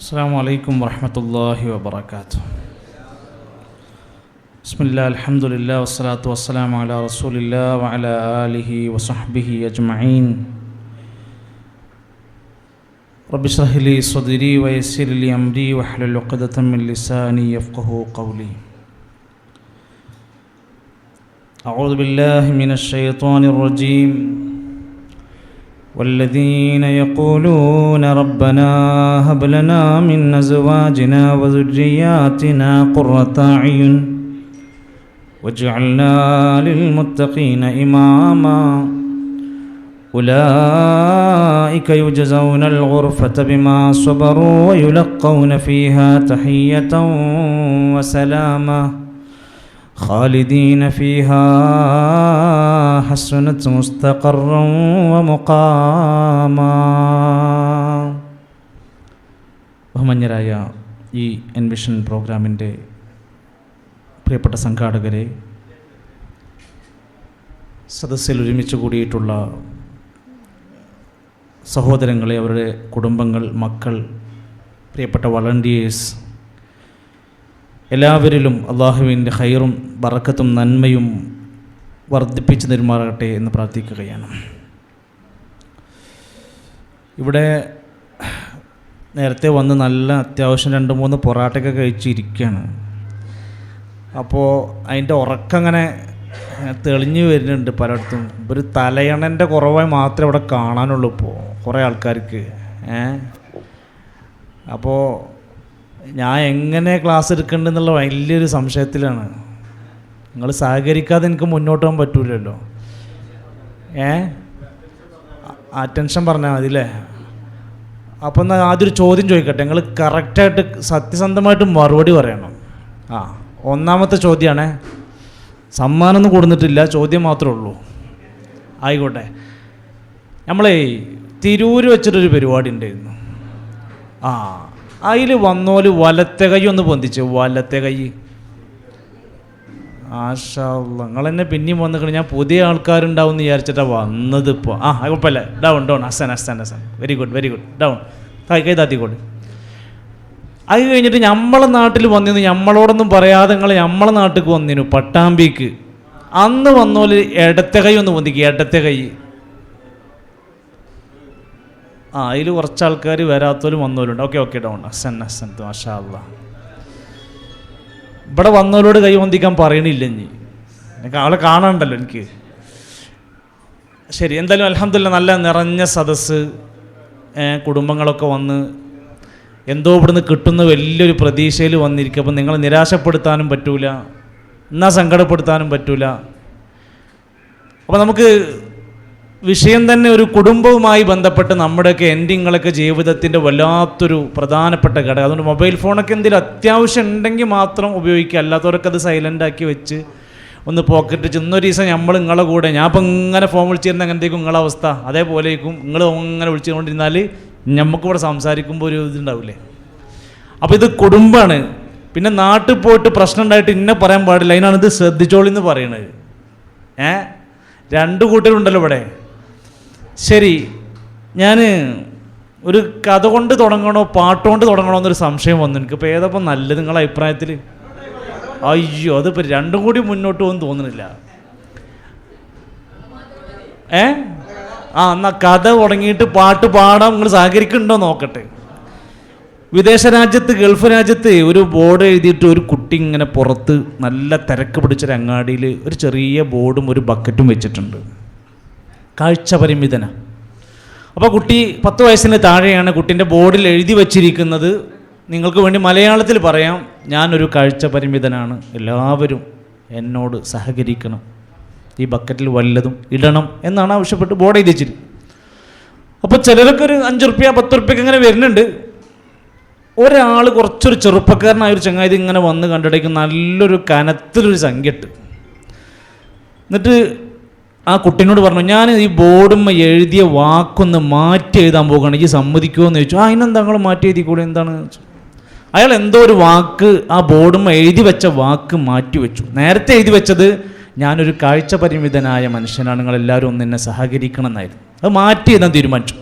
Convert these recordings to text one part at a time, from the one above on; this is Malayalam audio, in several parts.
അസ്സലാമു അലൈക്കും വറഹ്മത്തുള്ളാഹി വബറകാതുഹു. ബിസ്മില്ലാഹി അൽഹംദുലില്ലാഹി വസ്സലാത്തു വസ്സലാമു അലാ റസൂലില്ലാഹി വഅലാ ആലിഹി വസഹ്ബിഹി അജ്മഈൻ. റബ്ബി ഇശ്റഹ് ലി സ്വദ്രി വയസ്സിർ ലി അംരി വഹ്ലുൽ ഉഖ്ദതം മിൻ ലിസാനി യഫ്ഖഹു ഖൗലി. അഊദു ബില്ലാഹി മിനശ് ശൈത്വാനിർ റജീം. والذين يقولون ربنا هب لنا من أزواجنا وذرياتنا قرة أعين واجعلنا للمتقين إماما أولئك يجزون الغرفة بما صبروا ويلقون فيها تحية وسلاما خالدين فيها حسنت مستقرا ومقاما. ബഹുമാന്യരായ ഈ എൻവിഷൻ പ്രോഗ്രാമിൻ്റെ പ്രിയപ്പെട്ട സംഘാടകരെ, സദസ്സിൽ ഒരുമിച്ച് കൂടിയിട്ടുള്ള സഹോദരങ്ങളെ, അവരുടെ കുടുംബങ്ങൾ, മക്കൾ, പ്രിയപ്പെട്ട വളണ്ടിയേഴ്സ്, എല്ലാവരിലും അള്ളാഹുവിൻ്റെ ഖൈറും ബറക്കത്തും നന്മയും വർദ്ധിപ്പിച്ച് നിർമാറാകട്ടെ എന്ന് പ്രാർത്ഥിക്കുകയാണ്. ഇവിടെ നേരത്തെ വന്ന് നല്ല അത്യാവശ്യം 2-3 പൊറാട്ടയൊക്കെ കഴിച്ചിരിക്കുകയാണ്. അപ്പോൾ അതിൻ്റെ ഉറക്കങ്ങനെ തെളിഞ്ഞു വരുന്നുണ്ട് പലയിടത്തും. ഒരു തലയണൻ്റെ കുറവായി മാത്രമേ ഇവിടെ കാണാനുള്ളൂ ഇപ്പോൾ കുറേ ആൾക്കാർക്ക്. അപ്പോൾ ഞാൻ എങ്ങനെ ക്ലാസ് എടുക്കേണ്ടതെന്നുള്ള വലിയൊരു സംശയത്തിലാണ്. നിങ്ങൾ സഹകരിക്കാതെ എനിക്ക് മുന്നോട്ട് പോകാൻ പറ്റൂലല്ലോ. അറ്റൻഷൻ പറഞ്ഞാൽ മതി അല്ലേ? അപ്പോൾ എന്നാൽ ആദ്യം ഒരു ചോദ്യം ചോദിക്കട്ടെ. നിങ്ങൾ കറക്റ്റായിട്ട് സത്യസന്ധമായിട്ട് മറുപടി പറയണം. ഒന്നാമത്തെ ചോദ്യമാണ്. സമ്മാനമൊന്നും കൊടുത്തിട്ടില്ല, ചോദ്യം മാത്രമേ ഉള്ളൂ. ആയിക്കോട്ടെ. നമ്മളെ തിരൂർ വെച്ചിട്ടൊരു പരിപാടി ഉണ്ടായിരുന്നു. അതിൽ വന്നോല് വലത്തെ കൈ ഒന്ന് പൊന്തിച്ച്. വലത്തെ കൈ. മാഷാ അല്ലാഹ്, നിങ്ങളെന്നെ പിന്നെയും വന്നിക്കണം. ഞാൻ പുതിയ ആൾക്കാരുണ്ടാവും എന്ന് വിചാരിച്ചിട്ടാണ് വന്നത്. ഇപ്പോൾ കുഴപ്പമില്ല. Down Hasan very good down. കൈ താത്തിക്കോട്ടെ. അത് കഴിഞ്ഞിട്ട് നമ്മളെ നാട്ടിൽ വന്നിരുന്നു. നമ്മളോടൊന്നും പറയാതെ നിങ്ങൾ നമ്മളെ നാട്ടിലേക്ക് വന്നിരുന്നു, പട്ടാമ്പിക്ക്. അന്ന് വന്നോല് ഇടത്തെ കൈ ഒന്ന് പൊന്തിക്കുക. ഇടത്തെ കൈ. അതിൽ കുറച്ച് ആൾക്കാർ വരാത്തവരും വന്നവരുണ്ട്. Okay down. ഹസൻ മാഷാ അല്ലാഹ്. ഇവിടെ വന്നവരോട് കൈ പൊന്തിക്കാൻ പറയണില്ല. എനിക്ക് ആളെ കാണാണ്ടല്ലോ എനിക്ക്. ശരി, എന്തായാലും അൽഹംദുലില്ലാഹ് നല്ല നിറഞ്ഞ സദസ്സ്. കുടുംബങ്ങളൊക്കെ വന്ന് എന്തോ ഇവിടുന്ന് കിട്ടുന്ന വലിയൊരു പ്രതീക്ഷയിൽ വന്നിരിക്കും. അപ്പം നിങ്ങളെ നിരാശപ്പെടുത്താനും പറ്റൂല, എന്നാൽ സങ്കടപ്പെടുത്താനും പറ്റൂല. അപ്പോൾ നമുക്ക് വിഷയം തന്നെ ഒരു കുടുംബവുമായി ബന്ധപ്പെട്ട് നമ്മുടെയൊക്കെ എൻഡിങ്ങളൊക്കെ ജീവിതത്തിൻ്റെ വല്ലാത്തൊരു പ്രധാനപ്പെട്ട ഘടകം. അതുകൊണ്ട് മൊബൈൽ ഫോണൊക്കെ എന്തെങ്കിലും അത്യാവശ്യം ഉണ്ടെങ്കിൽ മാത്രം ഉപയോഗിക്കുക. അല്ലാത്തവരൊക്കെ അത് സൈലൻ്റാക്കി വെച്ച് ഒന്ന് പോക്കറ്റ് വെച്ച്. ഇന്നൊരു ദിവസം നമ്മൾ നിങ്ങളെ കൂടെ, ഞാൻ ഇപ്പം ഇങ്ങനെ ഫോൺ വിളിച്ചിരുന്ന എങ്ങനത്തേക്കും നിങ്ങളെ അവസ്ഥ അതേപോലെയും നിങ്ങൾ ഇങ്ങനെ വിളിച്ചുകൊണ്ടിരുന്നാൽ നമുക്കിവിടെ സംസാരിക്കുമ്പോൾ ഒരു ഇതുണ്ടാവില്ലേ. അപ്പോൾ ഇത് കുടുംബമാണ്. പിന്നെ നാട്ടിൽ പോയിട്ട് പ്രശ്നം ഉണ്ടായിട്ട് ഇന്നെ പറയാൻ പാടില്ല. അതിനാണ് ഇത് ശ്രദ്ധിച്ചോളിന്ന് പറയണത്. 2 കൂട്ടരുണ്ടല്ലോ ഇവിടെ. ശരി, ഞാൻ ഒരു കഥ കൊണ്ട് തുടങ്ങണോ പാട്ടുകൊണ്ട് തുടങ്ങണോ എന്നൊരു സംശയം വന്നു എനിക്ക്. ഇപ്പോൾ ഏതപ്പം നല്ലത് നിങ്ങളുടെ അഭിപ്രായത്തിൽ? അയ്യോ, അതിപ്പോൾ 2 കൂടി മുന്നോട്ട് പോകുമെന്ന് തോന്നുന്നില്ല. എന്നാൽ കഥ തുടങ്ങിയിട്ട് പാട്ട് പാടാം. നിങ്ങൾ സഹകരിക്കുന്നുണ്ടോ നോക്കട്ടെ. വിദേശ രാജ്യത്ത്, ഗൾഫ് രാജ്യത്ത് ഒരു ബോർഡ് എഴുതിയിട്ട് ഒരു കുട്ടി ഇങ്ങനെ പുറത്ത് നല്ല തിരക്ക് പിടിച്ചൊരു അങ്ങാടിയിൽ ഒരു ചെറിയ ബോർഡും ഒരു ബക്കറ്റും വെച്ചിട്ടുണ്ട്. കാഴ്ച പരിമിതന. അപ്പോൾ കുട്ടി 10 വയസ്സിന് താഴെയാണ്. കുട്ടീൻ്റെ ബോർഡിൽ എഴുതി വച്ചിരിക്കുന്നത്, നിങ്ങൾക്ക് വേണ്ടി മലയാളത്തിൽ പറയാം, ഞാനൊരു കാഴ്ച പരിമിതനാണ്, എല്ലാവരും എന്നോട് സഹകരിക്കണം, ഈ ബക്കറ്റിൽ വല്ലതും ഇടണം എന്നാണ് ആവശ്യപ്പെട്ട് ബോർഡ് എഴുതി വെച്ചിട്ട്. അപ്പോൾ ചിലരൊക്കെ ഒരു 5 റുപ്യ 10 റുപ്യക്ക് ഇങ്ങനെ വരുന്നുണ്ട്. ഒരാൾ കുറച്ചൊരു ചെറുപ്പക്കാരനായൊരു ചങ്ങാതി ഇങ്ങനെ വന്ന് കണ്ടിടയ്ക്ക് നല്ലൊരു കനത്തിലൊരു സംഖ്യ ഇട്ട്. എന്നിട്ട് ആ കുട്ടീനോട് പറഞ്ഞു, ഞാൻ ഈ ബോർഡുമ്മ എഴുതിയ വാക്കൊന്ന് മാറ്റി എഴുതാൻ പോകുകയാണ്, ഈ സമ്മതിക്കുമോ എന്ന് ചോദിച്ചു. അതിനെന്താ നിങ്ങൾ മാറ്റി എഴുതിക്കൂടെ, എന്താണ്? അയാൾ എന്തോ ഒരു വാക്ക് ആ ബോർഡുമ്മ എഴുതി വെച്ച വാക്ക് മാറ്റി വെച്ചു. നേരത്തെ എഴുതി വെച്ചത് ഞാനൊരു കാഴ്ച പരിമിതനായ മനുഷ്യനാണ്, നിങ്ങളെല്ലാവരും ഒന്ന് എന്നെ സഹകരിക്കണം എന്നായിരുന്നു. അത് മാറ്റി എഴുതാൻ തീരുമാനിച്ചു.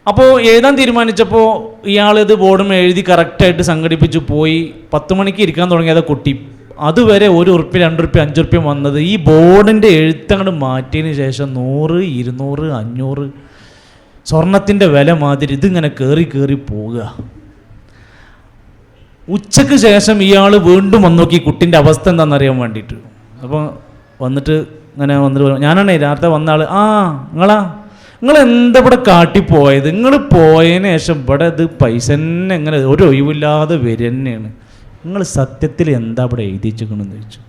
അപ്പോൾ എഴുതാൻ തീരുമാനിച്ചപ്പോൾ ഇയാളിത് ബോർഡും എഴുതി കറക്റ്റായിട്ട് സംഘടിപ്പിച്ച് പോയി. 10 മണിക്ക് ഇരിക്കാൻ തുടങ്ങിയത് കുട്ടി. അതുവരെ 1 ഉറുപ്പ്യ 2 ഉറുപ്പ്യ 5 ഉറുപ്പ്യ വന്നത് ഈ ബോർഡിൻ്റെ എഴുത്തങ്ങോട്ട് മാറ്റിയതിന് ശേഷം 100, 200, 500 സ്വർണത്തിൻ്റെ വില മാതിരി ഇതിങ്ങനെ കയറി പോവുക. ഉച്ചയ്ക്ക് ശേഷം ഇയാൾ വീണ്ടും വന്ന് നോക്കി കുട്ടിൻ്റെ അവസ്ഥ എന്താണെന്നറിയാൻ വേണ്ടിയിട്ട്. അപ്പോൾ വന്നിട്ട് ഞാനാണേ രാത്രി വന്ന ആൾ. നിങ്ങൾ എന്താ ഇവിടെ കാട്ടിപ്പോയത്? നിങ്ങൾ പോയതിന് ശേഷം ഇവിടെ ഇത് പൈസ തന്നെ എങ്ങനെ ഒരു ഒഴിവില്ലാതെ വരിക തന്നെയാണ്. നിങ്ങൾ സത്യത്തിൽ എന്താ ഇവിടെ എഴുതിച്ചിരിക്കണമെന്ന് ചോദിച്ചു.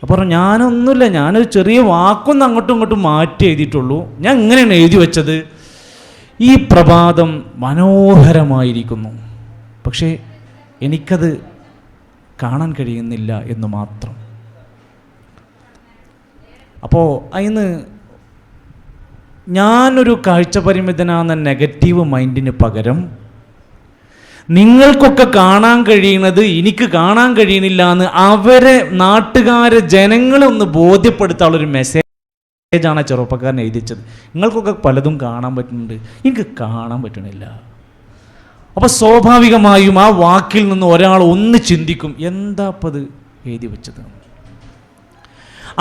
അപ്പോൾ ഞാനൊന്നുമില്ല, ഞാനൊരു ചെറിയ വാക്കൊന്നും അങ്ങോട്ടും ഇങ്ങോട്ടും മാറ്റി എഴുതിയിട്ടുള്ളൂ. ഞാൻ ഇങ്ങനെയാണ് എഴുതി വെച്ചത്, ഈ പ്രഭാതം മനോഹരമായിരിക്കുന്നു, പക്ഷേ എനിക്കത് കാണാൻ കഴിയുന്നില്ല എന്ന് മാത്രം. അപ്പോൾ അതിന് ഞാനൊരു കാഴ്ചപരിമിതനാകുന്ന നെഗറ്റീവ് മൈൻഡിന് പകരം നിങ്ങൾക്കൊക്കെ കാണാൻ കഴിയുന്നത് എനിക്ക് കാണാൻ കഴിയണില്ല എന്ന് അവരെ നാട്ടുകാരെ ജനങ്ങളെ ഒന്ന് ബോധ്യപ്പെടുത്താനുള്ളൊരു മെസ്സേജാണ് ആ ചെറുപ്പക്കാരൻ എഴുതിച്ചത്. നിങ്ങൾക്കൊക്കെ പലതും കാണാൻ പറ്റുന്നുണ്ട്, എനിക്ക് കാണാൻ പറ്റണില്ല. അപ്പോൾ സ്വാഭാവികമായും ആ വാക്കിൽ നിന്ന് ഒരാൾ ഒന്ന് ചിന്തിക്കും, എന്താ അപ്പം അത് എഴുതി വെച്ചത്.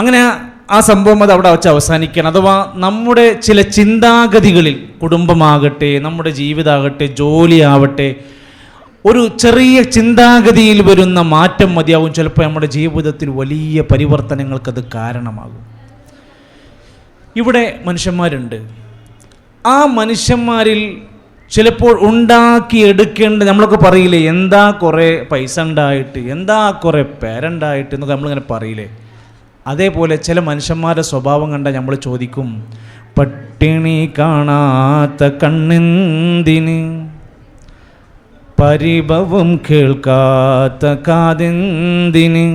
അങ്ങനെ ആ സംഭവം അത് അവിടെ വെച്ച് അവസാനിക്കണം. അഥവാ നമ്മുടെ ചില ചിന്താഗതികളിൽ, കുടുംബമാകട്ടെ, നമ്മുടെ ജീവിതമാകട്ടെ, ജോലിയാവട്ടെ, ഒരു ചെറിയ ചിന്താഗതിയിൽ വരുന്ന മാറ്റം മതിയാവും ചിലപ്പോൾ നമ്മുടെ ജീവിതത്തിൽ വലിയ പരിവർത്തനങ്ങൾക്കത് കാരണമാകും. ഇവിടെ മനുഷ്യന്മാരുണ്ട്. ആ മനുഷ്യന്മാരിൽ ചിലപ്പോൾ ഉണ്ടാക്കിയെടുക്കേണ്ട, നമ്മളൊക്കെ പറയില്ലേ, എന്താ കുറേ പൈസ ഉണ്ടായിട്ട്, എന്താ കുറേ പേരുണ്ടായിട്ട് എന്നൊക്കെ നമ്മളിങ്ങനെ പറയില്ലേ. അതേപോലെ ചില മനുഷ്യന്മാരുടെ സ്വഭാവം കണ്ടാൽ നമ്മൾ ചോദിക്കും, പട്ടിണി കാണാത്ത കണ്ണെന്തിന്, പരിഭവം കേൾക്കാത്ത കാതെന്തിന്,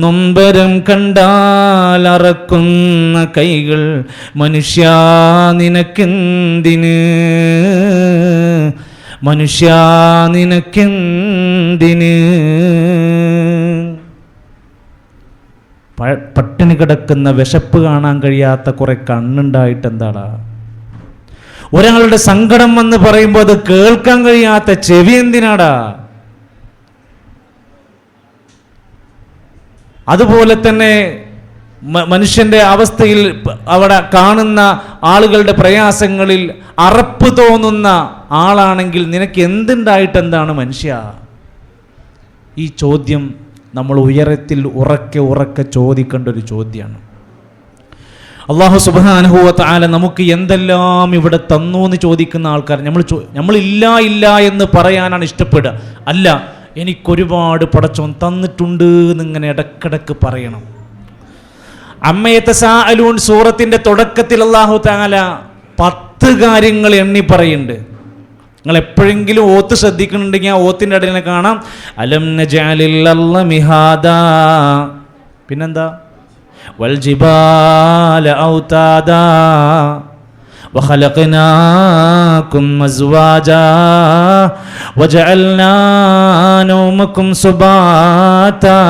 നൊമ്പരം കണ്ടാൽ അറക്കുന്ന കൈകൾ മനുഷ്യ നിനക്കെന്തിന്, മനുഷ്യ നിനക്കെന്തിന്. പട്ടിണി കിടക്കുന്ന, വിശപ്പ് കാണാൻ കഴിയാത്ത കുറെ കണ്ണുണ്ടായിട്ട് എന്താടാ? ഒരാളുടെ സങ്കടം എന്ന് പറയുമ്പോൾ അത് കേൾക്കാൻ കഴിയാത്ത ചെവി എന്തിനാടാ? അതുപോലെ തന്നെ മനുഷ്യന്റെ അവസ്ഥയിൽ അവിടെ കാണുന്ന ആളുകളുടെ പ്രയാസങ്ങളിൽ അറപ്പ് തോന്നുന്ന ആളാണെങ്കിൽ നിനക്ക് എന്തുണ്ടായിട്ട് എന്താണ് മനുഷ്യ? ഈ ചോദ്യം നമ്മൾ ഉയരത്തിൽ ഉറക്കെ ചോദിക്കേണ്ട ഒരു ചോദ്യമാണ്. അല്ലാഹു സുബ്ഹാനഹു വ തആല നമുക്ക് എന്തെല്ലാം ഇവിടെ തന്നു എന്ന് ചോദിക്കുന്ന ആൾക്കാർ നമ്മൾ ഇല്ല എന്ന് പറയാനാണ് ഇഷ്ടപ്പെടുക. അല്ല, എനിക്കൊരുപാട് പടച്ചോൻ തന്നിട്ടുണ്ട് എന്നിങ്ങനെ ഇടക്കിടക്ക് പറയണം. അമ്മയതസാഅലൂൻ സൂറത്തിന്റെ തുടക്കത്തിൽ അല്ലാഹു തആല 10 കാര്യങ്ങൾ എണ്ണി പറയുന്നുണ്ട്. നിങ്ങൾ എപ്പോഴെങ്കിലും ഓത്ത് ശ്രദ്ധിക്കുന്നുണ്ടെങ്കിൽ ആ ഓത്തിൻ്റെ ഇടയിൽ കാണാം, അലം നജഅലിൽ അർള മിഹാദാ, പിന്നെന്താ, വൽ ജിബാല ഔതാദാ വഖലഖനാകും അസ്വാജാ വജഅൽനാ നൗമകും സുബാതാ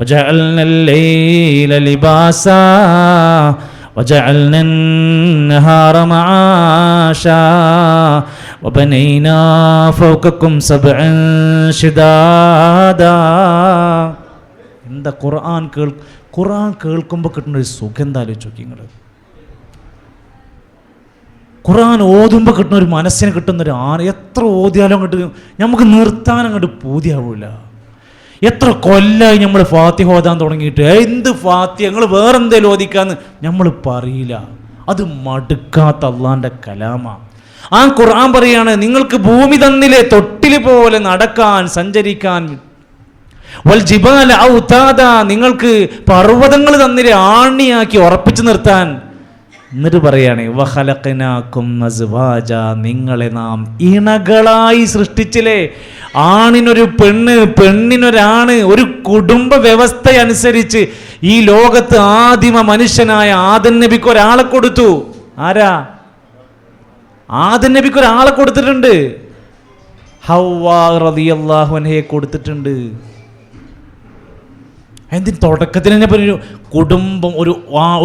വജഅൽനൽ ലൈല ലിബാസാ وجعلنا النهار معاشا وبنينا فوقكم سبعا شدادا. എന്താ ഖുർആൻ കേൾക്കുമ്പോൾ കിട്ടുന്ന ഒരു സുഖം എന്താ ആലോചിച്ച് നോക്കി നിങ്ങൾ. ഖുർആൻ ഓതുമ്പോൾ കിട്ടുന്ന ഒരു മനസ്സിന് കിട്ടുന്നൊരു എത്ര ഓതിയാലും അങ്ങോട്ട് നമുക്ക് നിർത്താൻ അങ്ങോട്ട് പൂതിയാവില്ല. എത്ര കൊല്ലായി നമ്മൾ ഫാത്തിഹ ഓതാൻ തുടങ്ങിയിട്ട്, എന്ത് ഫാത്തിഹ, ഞങ്ങൾ വേറെന്തേലും ഓദിക്കാന്ന് നമ്മൾ പറയില്ല. അത് മടുക്കാത്ത അള്ളാന്റെ കലാമാ. ആ ഖുർആൻ പറയാണ്, നിങ്ങൾക്ക് ഭൂമി തന്നിലെ തൊട്ടില് പോലെ നടക്കാൻ, സഞ്ചരിക്കാൻ. വൽ ജിബാല ഔതാദ, നിങ്ങൾക്ക് പർവ്വതങ്ങൾ തന്നിലെ ആണിയാക്കി ഉറപ്പിച്ചു നിർത്താൻ. എന്നിട്ട് പറയാണ്, വഖലഖനാകും അസ്വാജ, നിങ്ങളെ നാം ഇണകളായി സൃഷ്ടിച്ചില്ലേ. ആണിനൊരു പെണ്ണ്, പെണ്ണിനൊരാണ്. ഒരു കുടുംബ വ്യവസ്ഥ അനുസരിച്ച് ഈ ലോകത്ത് ആദിമ മനുഷ്യനായ ആദം നബിക്ക് ഒരാളെ കൊടുത്തു. ആരാ? ആദം നബിക്ക് ഒരാളെ കൊടുത്തിട്ടുണ്ട്. ഹവ്വാ റളിയല്ലാഹു അൻഹയെ കൊടുത്തിട്ടുണ്ട്. എന്തിന് തുടക്കത്തിൽ തന്നെ പറഞ്ഞു കുടുംബം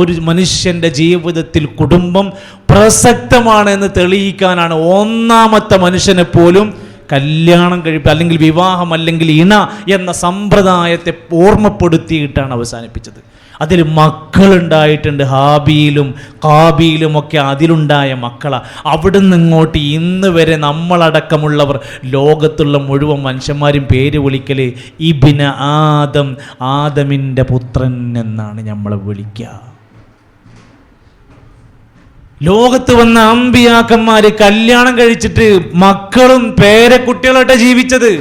ഒരു മനുഷ്യൻ്റെ ജീവിതത്തിൽ കുടുംബം പ്രസക്തമാണ് എന്ന് തെളിയിക്കാനാണ് ഒന്നാമത്തെ മനുഷ്യനെ പോലും കല്യാണം കഴിപ്പ് അല്ലെങ്കിൽ വിവാഹം അല്ലെങ്കിൽ ഇണ എന്ന സമ്പ്രദായത്തെ ഓർമ്മപ്പെടുത്തിയിട്ടാണ് അവസാനിപ്പിച്ചത്. അതിൽ മക്കളുണ്ടായിട്ടുണ്ട്. ഹാബീലും കാബീലും ഒക്കെ അതിലുണ്ടായ മക്കളാണ്. അവിടുന്ന് ഇങ്ങോട്ട് ഇന്ന് വരെ നമ്മളടക്കമുള്ളവർ ലോകത്തുള്ള മുഴുവൻ മനുഷ്യന്മാരും പേര് വിളിക്കൽ ഇബ്ന ആദം, ആദമിൻ്റെ പുത്രൻ എന്നാണ് നമ്മളെ വിളിക്കുക. ലോകത്ത് വന്ന അമ്പിയാക്കന്മാര് കല്യാണം കഴിച്ചിട്ട് മക്കളും പേരക്കുട്ടികളായിട്ട് ജീവിച്ചത്.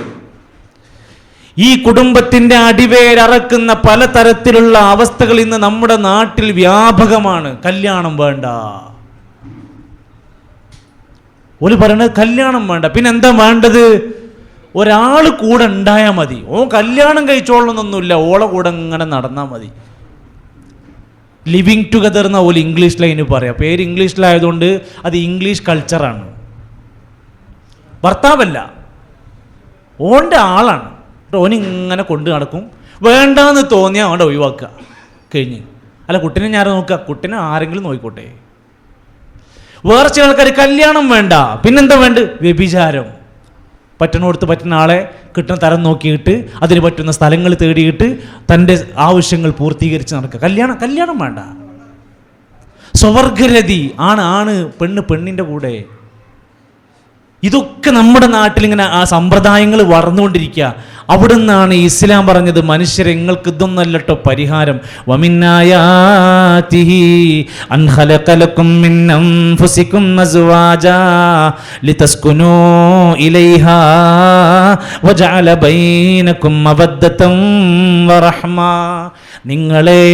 ഈ കുടുംബത്തിന്റെ അടിവേരറക്കുന്ന പലതരത്തിലുള്ള അവസ്ഥകൾ ഇന്ന് നമ്മുടെ നാട്ടിൽ വ്യാപകമാണ്. കല്യാണം വേണ്ട, ഒരു പറയണത് കല്യാണം വേണ്ട. പിന്നെ എന്താ വേണ്ടത്? ഒരാൾ കൂടെ ഉണ്ടായാൽ മതി. കല്യാണം കഴിച്ചോളണമെന്നൊന്നുമില്ല, ഓളെ കൂടെ ഇങ്ങനെ നടന്നാൽ മതി. ലിവിങ് ടുഗദർ എന്ന പോലെ ഇംഗ്ലീഷിലതിന് പറയാം. പേര് ഇംഗ്ലീഷിലായതുകൊണ്ട് അത് ഇംഗ്ലീഷ് കൾച്ചറാണ്. ഭർത്താവല്ല, ഓൻ്റെ ആളാണ്. ഓനിങ്ങനെ കൊണ്ട് നടക്കും. വേണ്ടാന്ന് തോന്നിയാൽ അവിടെ ഒഴിവാക്കുക, കഴിഞ്ഞ്. അല്ല, കുട്ടീനെ ഞാൻ നോക്കുക, കുട്ടീനെ ആരെങ്കിലും നോക്കിക്കോട്ടെ. വേറെ ചില ആൾക്കാർ കല്യാണം വേണ്ട, പിന്നെന്താ വേണ്ട? വ്യഭിചാരം. പറ്റുന്നിടത്ത് പറ്റുന്ന ആളെ കിട്ടുന്ന തരം നോക്കിയിട്ട് അതിന് പറ്റുന്ന സ്ഥലങ്ങൾ തേടിയിട്ട് തൻ്റെ ആവശ്യങ്ങൾ പൂർത്തീകരിച്ച് നടക്കുക. കല്യാണം വേണ്ട. സ്വവർഗരതി, ആണ് പെണ്ണ് പെണ്ണിൻ്റെ കൂടെ. ഇതൊക്കെ നമ്മുടെ നാട്ടിൽ ഇങ്ങനെ ആ സമ്പ്രദായങ്ങൾ വളർന്നുകൊണ്ടിരിക്കുക. അവിടെ നിന്നാണ് ഇസ്ലാം പറഞ്ഞത്, മനുഷ്യരെ നിങ്ങൾക്ക് ഇതൊന്നല്ലട്ടോ പരിഹാരം. വമിന്നായാതിഹി അൻ ഖലഖലകും മിൻ അൻഫുസികും അസ്വാജാ ലിതസ്കുനൂ ഇലൈഹാ വജഅല ബൈനകും മവദ്ദതൻ വറഹ്മ. നിങ്ങളെ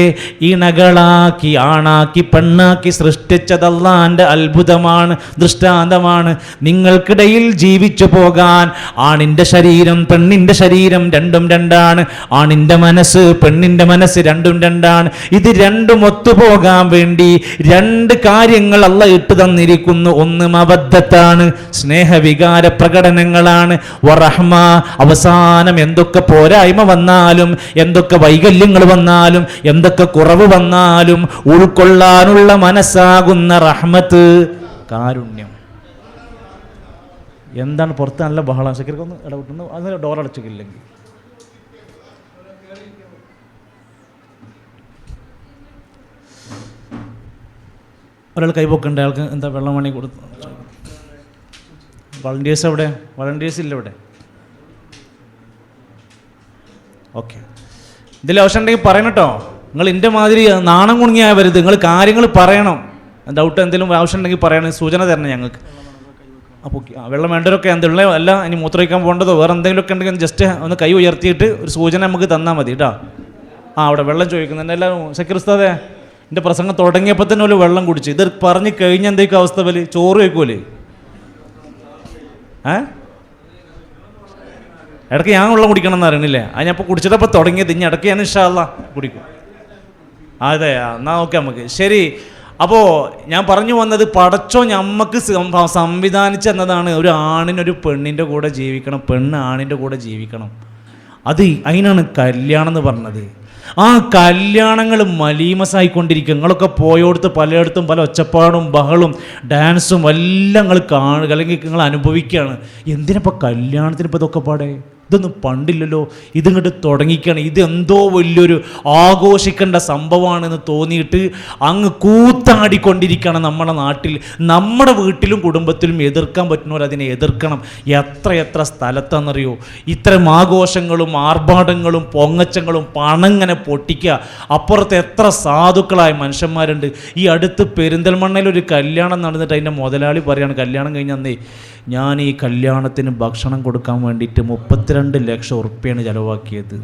ഇണകളാക്കി ആണാക്കി പെണ്ണാക്കി സൃഷ്ടിച്ചത് അല്ലാഹുവിൻ്റെ അത്ഭുതമാണ്, ദൃഷ്ടാന്തമാണ്. നിങ്ങൾക്കിടയിൽ ജീവിച്ചു പോകാൻ ആണിൻ്റെ ശരീരം പെണ്ണിൻ്റെ ശരീരം രണ്ടും രണ്ടാണ്. ആണിൻ്റെ മനസ്സ് പെണ്ണിൻ്റെ മനസ്സ് രണ്ടും രണ്ടാണ്. ഇത് രണ്ടും ഒത്തുപോകാൻ വേണ്ടി രണ്ട് കാര്യങ്ങൾ അല്ലാഹ് ഇട്ട് തന്നിരിക്കുന്നു. ഒന്ന് മവദ്ദത്താണ്, സ്നേഹവികാര പ്രകടനങ്ങളാണ്. വറഹ്മ, അവസാനം എന്തൊക്കെ പോരായ്മ വന്നാലും എന്തൊക്കെ വൈകല്യങ്ങൾ വന്നാലും എന്തൊക്കെ കുറവ് വന്നാലും ഉൾക്കൊള്ളാനുള്ള മനസ്സാകുന്ന റഹ്മത്ത്, കാരുണ്യം. എന്താണ് പുറത്ത് നല്ല ബഹളം? ശക്തിക്കൊന്ന് ഇടപെട്ടുന്നു, അതിന് ഡോർ അടച്ചില്ലെങ്കിൽ. ഒരാൾ കൈപൊക്കണ്ട, അയാൾക്ക് എന്താ വെള്ളം വേണി കൊടുത്തു. വളണ്ടിയേഴ്സ് എവിടെ? വളണ്ടിയേഴ്സ് ഇല്ല ഇവിടെ. ഓക്കെ, ഇതിൽ ആവശ്യം ഉണ്ടെങ്കിൽ പറയണം കേട്ടോ. നിങ്ങൾ എൻ്റെ മാതിരി നാണം കുണുങ്ങിയാൽ വരുത്. നിങ്ങൾ കാര്യങ്ങൾ പറയണം. ഡൗട്ട് എന്തെങ്കിലും ആവശ്യം ഉണ്ടെങ്കിൽ പറയണം, സൂചന തരണം ഞങ്ങൾക്ക്. അപ്പോൾ വെള്ളം വേണ്ടവരൊക്കെ എന്തുള്ള അല്ല, ഇനി മൂത്രമൊഴിക്കാൻ പോകേണ്ടതോ വേറെ എന്തെങ്കിലുമൊക്കെ ഉണ്ടെങ്കിൽ ജസ്റ്റ് ഒന്ന് കൈ ഉയർത്തിയിട്ട് ഒരു സൂചന നമുക്ക് തന്നാൽ മതി കേട്ടോ. അവിടെ വെള്ളം ചോദിക്കുന്നുണ്ട് എല്ലാവരും. സക്കീറുസ്താദേ, എൻ്റെ പ്രസംഗം തുടങ്ങിയപ്പോൾ തന്നെ ഒരു വെള്ളം കുടിച്ച്. ഇത് പറഞ്ഞ് കഴിഞ്ഞ എന്തൊക്കെ അവസ്ഥ വല്? ചോറ് വയ്ക്കൂലേ? ഇടയ്ക്ക് ഞാൻ വെള്ളം കുടിക്കണം എന്ന് അറിയണില്ലേ? അത് ഞാൻ ഇപ്പോൾ കുടിച്ചിട്ടപ്പോൾ തുടങ്ങിയത്. ഇനി ഇടയ്ക്ക് ഞാൻ ഇൻഷാ അല്ലാ കുടിക്കും. അതെ, എന്നാൽ ഓക്കെ നമുക്ക്. ശരി, അപ്പോൾ ഞാൻ പറഞ്ഞു വന്നത്, പടച്ചോ ഞമ്മക്ക് സംവിധാനിച്ചെന്നതാണ് ഒരു ആണിനൊരു പെണ്ണിൻ്റെ കൂടെ ജീവിക്കണം, പെണ്ണ് ആണിൻ്റെ കൂടെ ജീവിക്കണം. അത് അതിനാണ് കല്യാണം എന്ന് പറഞ്ഞത്. ആ കല്യാണങ്ങൾ മലീമസായിക്കൊണ്ടിരിക്കുക. നിങ്ങളൊക്കെ പോയോടത്ത് പലയിടത്തും പല ഒച്ചപ്പാടും ബഹളും ഡാൻസും എല്ലാം നിങ്ങൾ കാണുക, അല്ലെങ്കിൽ നിങ്ങൾ അനുഭവിക്കുകയാണ്. എന്തിനപ്പോൾ കല്യാണത്തിന് ഇപ്പോൾ ഇതൊക്കെ പാടേ? ഇതൊന്നും പണ്ടില്ലല്ലോ. ഇതിങ്ങോട്ട് തുടങ്ങിക്കുകയാണ്. ഇതെന്തോ വലിയൊരു ആഘോഷിക്കേണ്ട സംഭവമാണെന്ന് തോന്നിയിട്ട് അങ്ങ് കൂത്താടിക്കൊണ്ടിരിക്കുകയാണ് നമ്മുടെ നാട്ടിൽ. നമ്മുടെ വീട്ടിലും കുടുംബത്തിലും എതിർക്കാൻ പറ്റുന്നവർ അതിനെ എതിർക്കണം. എത്ര സ്ഥലത്താണെന്നറിയോ ഇത്തരം ആഘോഷങ്ങളും ആർഭാടങ്ങളും പൊങ്ങച്ചങ്ങളും പണങ്ങനെ പൊട്ടിക്കുക. അപ്പുറത്ത് എത്ര സാധുക്കളായ മനുഷ്യന്മാരുണ്ട്. ഈ അടുത്ത് പെരിന്തൽമണ്ണയിൽ ഒരു കല്യാണം നടന്നിട്ട് അതിൻ്റെ മുതലാളി പറയാണ്, കല്യാണം കഴിഞ്ഞന്നേ ഞാൻ ഈ കല്യാണത്തിന് ഭക്ഷണം കൊടുക്കാൻ വേണ്ടിയിട്ട് 32 ലക്ഷം ഉറുപ്പ്യാണ് ചിലവാക്കിയത്.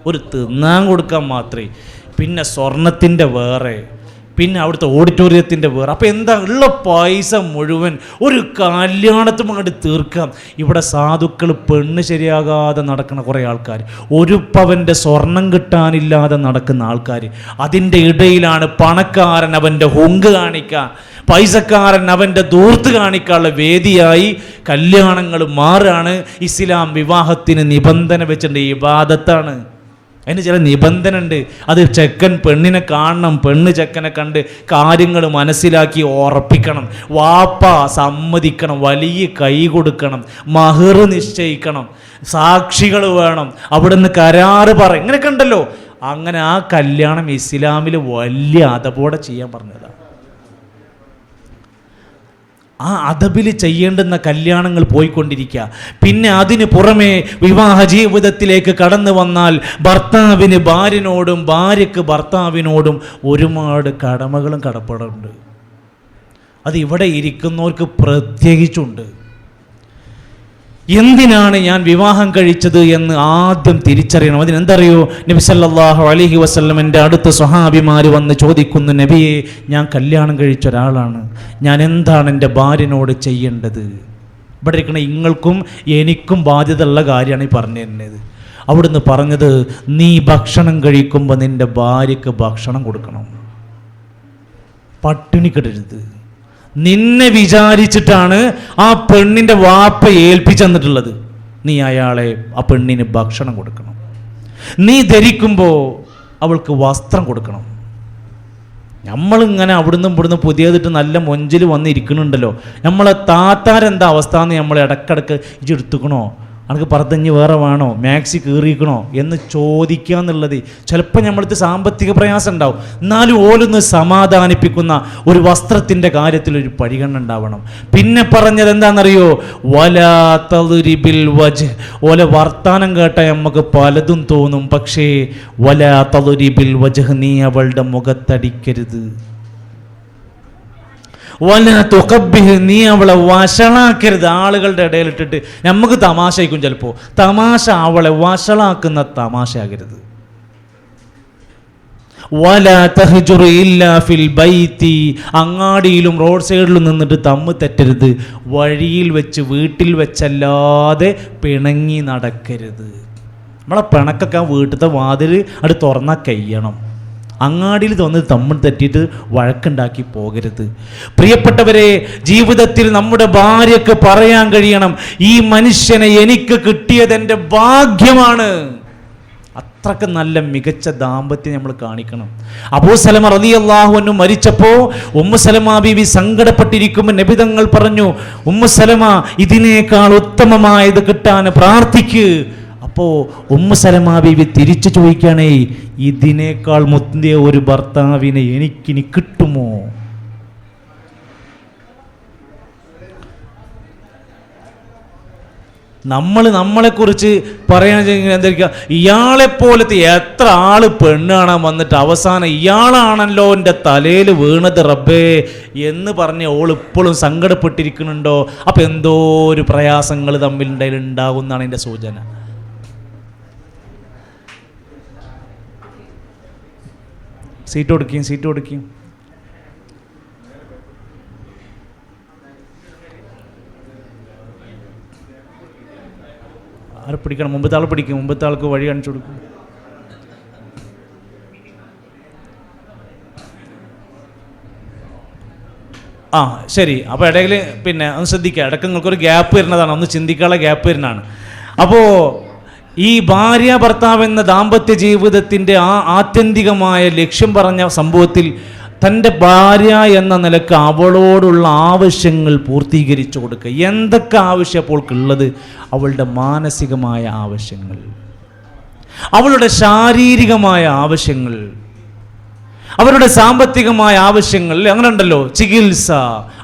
ഒരു തിന്നാൻ കൊടുക്കാൻ മാത്രമേ. പിന്നെ സ്വർണത്തിൻ്റെ വേറെ, പിന്നെ അവിടുത്തെ ഓഡിറ്റോറിയത്തിൻ്റെ വേറെ. അപ്പോൾ എന്താ ഉള്ള പൈസ മുഴുവൻ ഒരു കല്യാണത്തും അങ്ങോട്ട് തീർക്കാം. ഇവിടെ സാധുക്കൾ പെണ്ണ് ശരിയാകാതെ നടക്കുന്ന കുറേ ആൾക്കാർ, ഒരു പവൻ്റെ സ്വർണം കിട്ടാനില്ലാതെ നടക്കുന്ന ആൾക്കാർ. അതിൻ്റെ ഇടയിലാണ് പണക്കാരൻ അവൻ്റെ ഹുങ്ക് കാണിക്കാൻ, പൈസക്കാരൻ അവൻ്റെ ദൂർത്ത് കാണിക്കാനുള്ള വേദിയായി കല്യാണങ്ങൾ മാറാണ്. ഇസ്ലാം വിവാഹത്തിന് നിബന്ധന വെച്ചിട്ടുണ്ട്, ഇബാദത്താണ്. അതിന് ചില നിബന്ധന ഉണ്ട്. അത് ചെക്കൻ പെണ്ണിനെ കാണണം, പെണ്ണ് ചെക്കനെ കണ്ട് കാര്യങ്ങൾ മനസ്സിലാക്കി ഉറപ്പിക്കണം, വാപ്പ സമ്മതിക്കണം, വലിയ കൈ കൊടുക്കണം, മഹർ നിശ്ചയിക്കണം, സാക്ഷികൾ വേണം, അവിടുന്ന് കരാറ് പറയും, ഇങ്ങനെയൊക്കെ ഉണ്ടല്ലോ. അങ്ങനെ ആ കല്യാണം ഇസ്ലാമിൽ വലിയ അതപോടെ ചെയ്യാൻ പറഞ്ഞതാണ്. ആ അദബിൽ ചെയ്യേണ്ടുന്ന കല്യാണങ്ങൾ പോയിക്കൊണ്ടിരിക്കുക. പിന്നെ അതിന് പുറമെ വിവാഹ ജീവിതത്തിലേക്ക് കടന്നു വന്നാൽ ഭർത്താവിന് ഭാര്യനോടും ഭാര്യയ്ക്ക് ഭർത്താവിനോടും ഒരുപാട് കടമകളും കടപ്പാടുണ്ട്. അത് ഇവിടെ ഇരിക്കുന്നവർക്ക് പ്രത്യേകിച്ചുണ്ട്. എന്തിനാണ് ഞാൻ വിവാഹം കഴിച്ചത് എന്ന് ആദ്യം തിരിച്ചറിയണം. അതിനെന്തറിയോ, നബി സല്ലല്ലാഹു അലൈഹി വസല്ലമിൻ്റെ അടുത്ത സ്വഹാബിമാർ വന്ന് ചോദിക്കുന്നു, നബിയെ, ഞാൻ കല്യാണം കഴിച്ച ഒരാളാണ്, ഞാൻ എന്താണ് എൻ്റെ ഭാര്യനോട് ചെയ്യേണ്ടത്? ഇവിടെ ഇരിക്കണ നിങ്ങൾക്കും എനിക്കും ബാധ്യത ഉള്ള കാര്യമാണ് ഈ പറഞ്ഞു തരുന്നത്. അവിടുന്ന് പറഞ്ഞത്, നീ ഭക്ഷണം കഴിക്കുമ്പോൾ നിൻ്റെ ഭാര്യയ്ക്ക് ഭക്ഷണം കൊടുക്കണം, പട്ടിണി കിടരുത്. നിന്നെ വിചാരിച്ചിട്ടാണ് ആ പെണ്ണിൻ്റെ വാപ്പ ഏൽപ്പിച്ചു തന്നിട്ടുള്ളത്. നീ അയാളെ, ആ പെണ്ണിന് ഭക്ഷണം കൊടുക്കണം. നീ ധരിക്കുമ്പോൾ അവൾക്ക് വസ്ത്രം കൊടുക്കണം. നമ്മളിങ്ങനെ അവിടുന്ന് ഇവിടുന്ന് പുതിയതിട്ട് നല്ല മൊഞ്ചിൽ വന്നിരിക്കുന്നുണ്ടല്ലോ. നമ്മളെ താത്താരെന്താ അവസ്ഥ എന്ന് നമ്മൾ ഇടക്കിടക്ക് ഇതെടുത്തുക്കണോ, അനക്ക് പറഞ്ഞ് വേറെ വേണോ, മാക്സി കീറിയിക്കണോ എന്ന് ചോദിക്കുക എന്നുള്ളത് ചിലപ്പോൾ നമ്മൾക്ക് സാമ്പത്തിക പ്രയാസം ഉണ്ടാവും. എന്നാലും ഓലൊന്ന് സമാധാനിപ്പിക്കുന്ന ഒരു വസ്ത്രത്തിൻ്റെ കാര്യത്തിൽ ഒരു പരിഗണന ഉണ്ടാവണം. പിന്നെ പറഞ്ഞത് എന്താണെന്നറിയോ, വലാ തദ്രിബിൽ വജ്ഹ്. ഓല വർത്താനം കേട്ടാൽ നമുക്ക് പലതും തോന്നും, പക്ഷേ വലാ തദ്രിബിൽ വജ്ഹ്, നീ അവളുടെ മുഖത്തടിക്കരുത്. നീ അവളെ വഷളാക്കരുത്. ആളുകളുടെ ഇടയിലിട്ടിട്ട് നമുക്ക് തമാശയ്ക്കും, ചിലപ്പോൾ തമാശ അവളെ വഷളാക്കുന്ന തമാശയാകരുത്. അങ്ങാടിയിലും റോഡ് സൈഡിലും നിന്നിട്ട് തമ്മ് തെറ്റരുത്. വഴിയിൽ വെച്ച് വീട്ടിൽ വെച്ചല്ലാതെ പിണങ്ങി നടക്കരുത്. നമ്മളെ പിണക്കൊക്കെ വീട്ടിലത്തെ വാതിൽ അത് തുറന്നാൽ കഴിയണം. അങ്ങാടിയിൽ തോന്നി തമ്മിൽ തെറ്റിയിട്ട് വഴക്കുണ്ടാക്കി പോകരുത്. പ്രിയപ്പെട്ടവരെ, ജീവിതത്തിൽ നമ്മുടെ ഭാര്യയ്ക്ക് പറയാൻ കഴിയണം, ഈ മനുഷ്യനെ എനിക്ക് കിട്ടിയത് എൻ്റെ ഭാഗ്യമാണ്. അത്രക്ക് നല്ല മികച്ച ദാമ്പത്യം നമ്മൾ കാണിക്കണം. അബൂ സലമ റളിയല്ലാഹു അൻഹു മരിച്ചപ്പോൾ ഉമ്മു സലമ ബീവി സങ്കടപ്പെട്ടിരിക്കുമ്പോൾ നബി തങ്ങൾ പറഞ്ഞു, ഉമ്മു സലമ, ഇതിനേക്കാൾ ഉത്തമമായത് കിട്ടാൻ പ്രാർത്ഥിക്ക്. അപ്പോൾ ഉമ്മു സലമ ബീവി തിരിച്ചു ചോദിക്കുകയാണേ, ഇതിനേക്കാൾ മുന്തിയ ഒരു ഭർത്താവിനെ എനിക്കിനി കിട്ടുമോ? നമ്മളെക്കുറിച്ച് പറയാൻ എന്താ, ഇയാളെപ്പോലത്തെ എത്ര ആള് പെണ്ണ് കാണാൻ വന്നിട്ട് അവസാനം ഇയാളാണല്ലോ എൻ്റെ തലയിൽ വീണത് റബ്ബേ എന്ന് പറഞ്ഞ് ഓൾ ഇപ്പോഴും സങ്കടപ്പെട്ടിരിക്കുന്നുണ്ടോ? അപ്പം എന്തോ ഒരു പ്രയാസങ്ങൾ തമ്മിൽ ഉണ്ടാകും എന്നാണ് എൻ്റെ സൂചന. സീറ്റ് കൊടുക്കും. ആരെ പിടിക്കണം? മുമ്പത്തെ ആൾ പിടിക്കും. മുമ്പത്തെ ആൾക്ക് വഴി കാണിച്ചു കൊടുക്കും. ആ ശരി. അപ്പോൾ ഇടയിൽ പിന്നെ ഒന്ന് ശ്രദ്ധിക്കുക, ഇടയ്ക്ക് നിങ്ങൾക്കൊരു ഗ്യാപ്പ് വരുന്നതാണ്, ഒന്ന് ചിന്തിക്കാനുള്ള ഗ്യാപ്പ് വരുന്നതാണ്. അപ്പോൾ ഈ ഭാര്യ ഭർത്താവ് എന്ന ദാമ്പത്യ ജീവിതത്തിൻ്റെ ആ ആത്യന്തികമായ ലക്ഷ്യം പറഞ്ഞ സംഭവത്തിൽ തൻ്റെ ഭാര്യ എന്ന നിലക്ക് അവളോടുള്ള ആവശ്യങ്ങൾ പൂർത്തീകരിച്ചു കൊടുക്കുക. എന്തൊക്കെ ആവശ്യം അപ്പോൾക്കുള്ളത്? അവളുടെ മാനസികമായ ആവശ്യങ്ങൾ, അവളുടെ ശാരീരികമായ ആവശ്യങ്ങൾ, അവരുടെ സാമ്പത്തികമായ ആവശ്യങ്ങൾ, അങ്ങനെ ഉണ്ടല്ലോ, ചികിത്സ,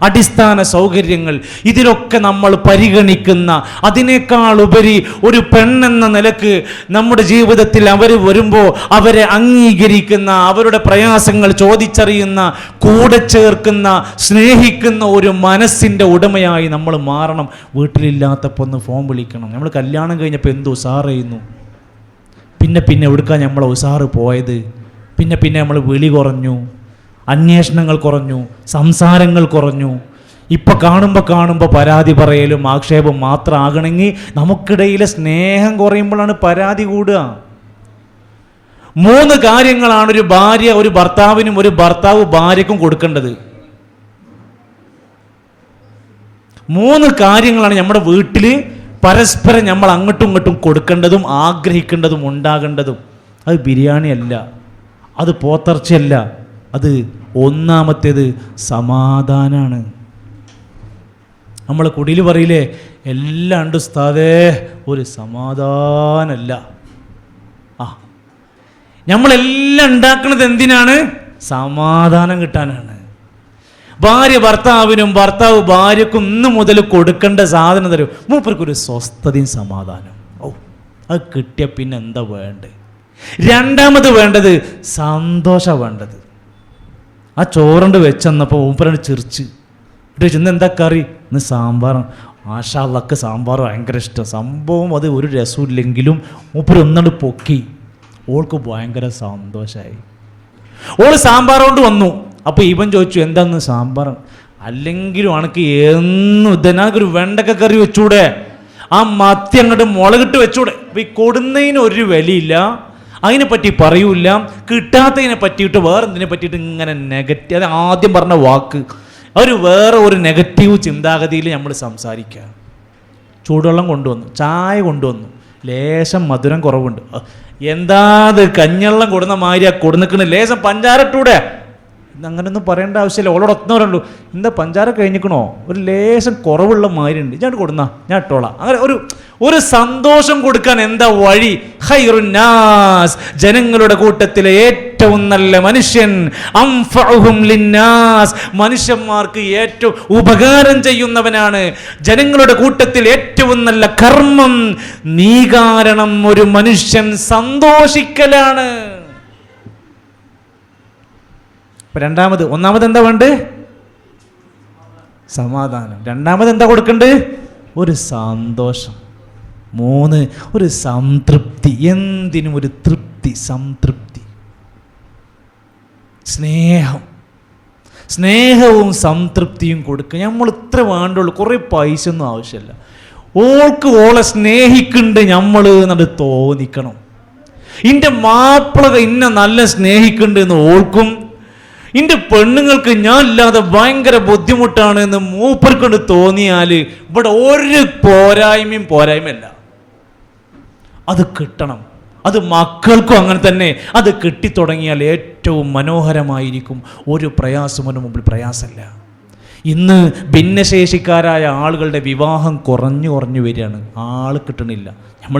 അടിസ്ഥാന സൗകര്യങ്ങൾ, ഇതിലൊക്കെ നമ്മൾ പരിഗണിക്കുന്ന, അതിനേക്കാൾ ഉപരി ഒരു പെണ്ണെന്ന നിലക്ക് നമ്മുടെ ജീവിതത്തിൽ അവർ വരുമ്പോൾ അവരെ അംഗീകരിക്കുന്ന, അവരുടെ പ്രയാസങ്ങൾ ചോദിച്ചറിയുന്ന, കൂടെ ചേർക്കുന്ന, സ്നേഹിക്കുന്ന ഒരു മനസ്സിൻ്റെ ഉടമയായി നമ്മൾ മാറണം. വീട്ടിലില്ലാത്തപ്പോൾ ഒന്ന് ഫോൺ വിളിക്കണം. നമ്മൾ കല്യാണം കഴിഞ്ഞപ്പോൾ എന്ത് ഉസാറ് ചെയ്യുന്നു, പിന്നെ എവിടുക്കാൻ നമ്മളെ ഉസാറ് പോയത്, പിന്നെ നമ്മൾ വിളി കുറഞ്ഞു, അന്വേഷണങ്ങൾ കുറഞ്ഞു, സംസാരങ്ങൾ കുറഞ്ഞു. ഇപ്പം കാണുമ്പോൾ പരാതി പറയലും ആക്ഷേപം മാത്രം ആകണമെങ്കിൽ നമുക്കിടയിലെ സ്നേഹം കുറയുമ്പോഴാണ് പരാതി കൂടുക. 3 കാര്യങ്ങളാണ് ഒരു ഭാര്യ ഒരു ഭർത്താവിനും ഒരു ഭർത്താവ് ഭാര്യക്കും കൊടുക്കേണ്ടത്. 3 കാര്യങ്ങളാണ് നമ്മുടെ വീട്ടിൽ പരസ്പരം നമ്മൾ അങ്ങോട്ടും ഇങ്ങോട്ടും കൊടുക്കേണ്ടതും ആഗ്രഹിക്കേണ്ടതും ഉണ്ടാകേണ്ടതും. അത് ബിരിയാണി അല്ല, അത് പോത്തിറച്ചിയല്ല, അത് ഒന്നാമത്തേത് സമാധാനമാണ്. നമ്മൾ കുടിയിൽ പറയില്ലേ, എല്ലാം ഉണ്ട് ഉസ്താദേ, ഒരു സമാധാനമല്ല. നമ്മളെല്ലാം ഉണ്ടാക്കുന്നത് എന്തിനാണ്? സമാധാനം കിട്ടാനാണ്. ഭാര്യ ഭർത്താവിനും ഭർത്താവ് ഭാര്യക്കും ഇന്ന് മുതൽ കൊടുക്കേണ്ട സാധനം തരും, മൂപ്പർക്കൊരു സ്വസ്ഥതയും സമാധാനം. അത് കിട്ടിയ പിന്നെ എന്താ വേണ്ടത്? രണ്ടാമത് വേണ്ടത് സന്തോഷം വേണ്ടത്. ആ ചോറുണ്ട് വെച്ചെന്നപ്പോൾ മൂപ്പരാണ് ചിരിച്ച് ഇന്ന് എന്താ കറി? ഇന്ന് സാമ്പാറാണ്. മാഷാ അല്ലാഹ്, സാമ്പാർ ഭയങ്കര ഇഷ്ടം. സംഭവം അത് ഒരു രസമില്ലെങ്കിലും മൂപ്പര് ഒന്നാണ്ട് പൊക്കി. ഓൾക്ക് ഭയങ്കര സന്തോഷമായി. ഓള് സാമ്പാർ കൊണ്ട് വന്നു. അപ്പോൾ ഇവൻ ചോദിച്ചു, എന്താന്ന് സാമ്പാർ? അല്ലെങ്കിലും അനക്ക് എന്നും ഇതിനൊരു വെണ്ടക്ക കറി വെച്ചൂടെ, ആ മത്തി അങ്ങോട്ട് മുളകിട്ട് വെച്ചൂടെ? അപ്പം ഈ കൊടുന്നതിന് ഒരു വിലയില്ല, അതിനെപ്പറ്റി പറയൂല, കിട്ടാത്തതിനെ പറ്റിയിട്ട് വേറെന്തിനെ പറ്റിയിട്ട് ഇങ്ങനെ നെഗറ്റീവ്. അത് ആദ്യം പറഞ്ഞ വാക്ക് വേറെ ഒരു നെഗറ്റീവ് ചിന്താഗതിയിൽ നമ്മൾ സംസാരിക്കുക. ചൂടുവെള്ളം കൊണ്ടുവന്നു, ചായ കൊണ്ടുവന്നു, ലേശം മധുരം കുറവുണ്ട്. എന്താ അത് കഞ്ഞെള്ളം കൊടുന്ന മാതിരിയാ കൊടുന്നിക്കണ്, ലേശം പഞ്ചാര ഇട്ടൂടെ? അങ്ങനെയൊന്നും പറയേണ്ട ആവശ്യമില്ല. ഓളോട് ഒത്തവരുള്ളൂ, എന്താ പഞ്ചാര കഴിഞ്ഞിക്കണോ, ഒരു ലേശം കുറവുള്ള മാതിരി ഉണ്ട്, ഞാൻ കൊടുന്നാ ഞാൻ ഇട്ടോളാം. അങ്ങനെ ഒരു സന്തോഷം കൊടുക്കാൻ എന്താ വഴി? ഖൈറുന്നാസ്, ജനങ്ങളുടെ കൂട്ടത്തിലെ ഏറ്റവും നല്ല മനുഷ്യൻ, അൻഫഉഹും ലിന്നാസ്, മനുഷ്യന്മാർക്ക് ഏറ്റവും ഉപകാരം ചെയ്യുന്നവനാണ്. ജനങ്ങളുടെ കൂട്ടത്തിൽ ഏറ്റവും നല്ല കർമ്മം നീ കാരണം ഒരു മനുഷ്യൻ സന്തോഷിക്കലാണ്. ഒന്നാമത് എന്താ വേണ്ടത്? സമാധാനം. രണ്ടാമത് എന്താ കൊടുക്കണ്ടേ? ഒരു സന്തോഷം. 3 ഒരു സംതൃപ്തി. എന്തിനും ഒരു തൃപ്തി, സംതൃപ്തി. സ്നേഹവും സംതൃപ്തിയും കൊടുക്കുക. നമ്മൾ ഇത്ര വേണ്ടുള്ളൂ, കുറേ പൈസ ഒന്നും ആവശ്യമില്ല. ഓൾക്ക് ഓളെ സ്നേഹിക്കുന്നുണ്ട് നമ്മൾ എന്നിട്ട് തോന്നിക്കണം. ഇൻ്റെ മാപ്പിള ഇന്നെ നല്ല സ്നേഹിക്കുന്നുണ്ട് എന്ന് ഓൾക്കും, ഇൻ്റെ പെണ്ണുങ്ങൾക്ക് ഞാൻ ഇല്ലാതെ ഭയങ്കര ബുദ്ധിമുട്ടാണ് എന്ന് മൂപ്പർക്കൊണ്ട് തോന്നിയാൽ ഇവിടെ ഒരു പോരായ്മയല്ല. അത് കിട്ടണം. അത് മക്കൾക്കും അങ്ങനെ തന്നെ. അത് കിട്ടിത്തുടങ്ങിയാൽ ഏറ്റവും മനോഹരമായിരിക്കും. ഒരു പ്രയാസമൊന്നും മുമ്പിൽ പ്രയാസമല്ല. ഇന്ന് ഭിന്നശേഷിക്കാരായ ആളുകളുടെ വിവാഹം കുറഞ്ഞു വരികയാണ്. ആൾ കിട്ടണില്ല.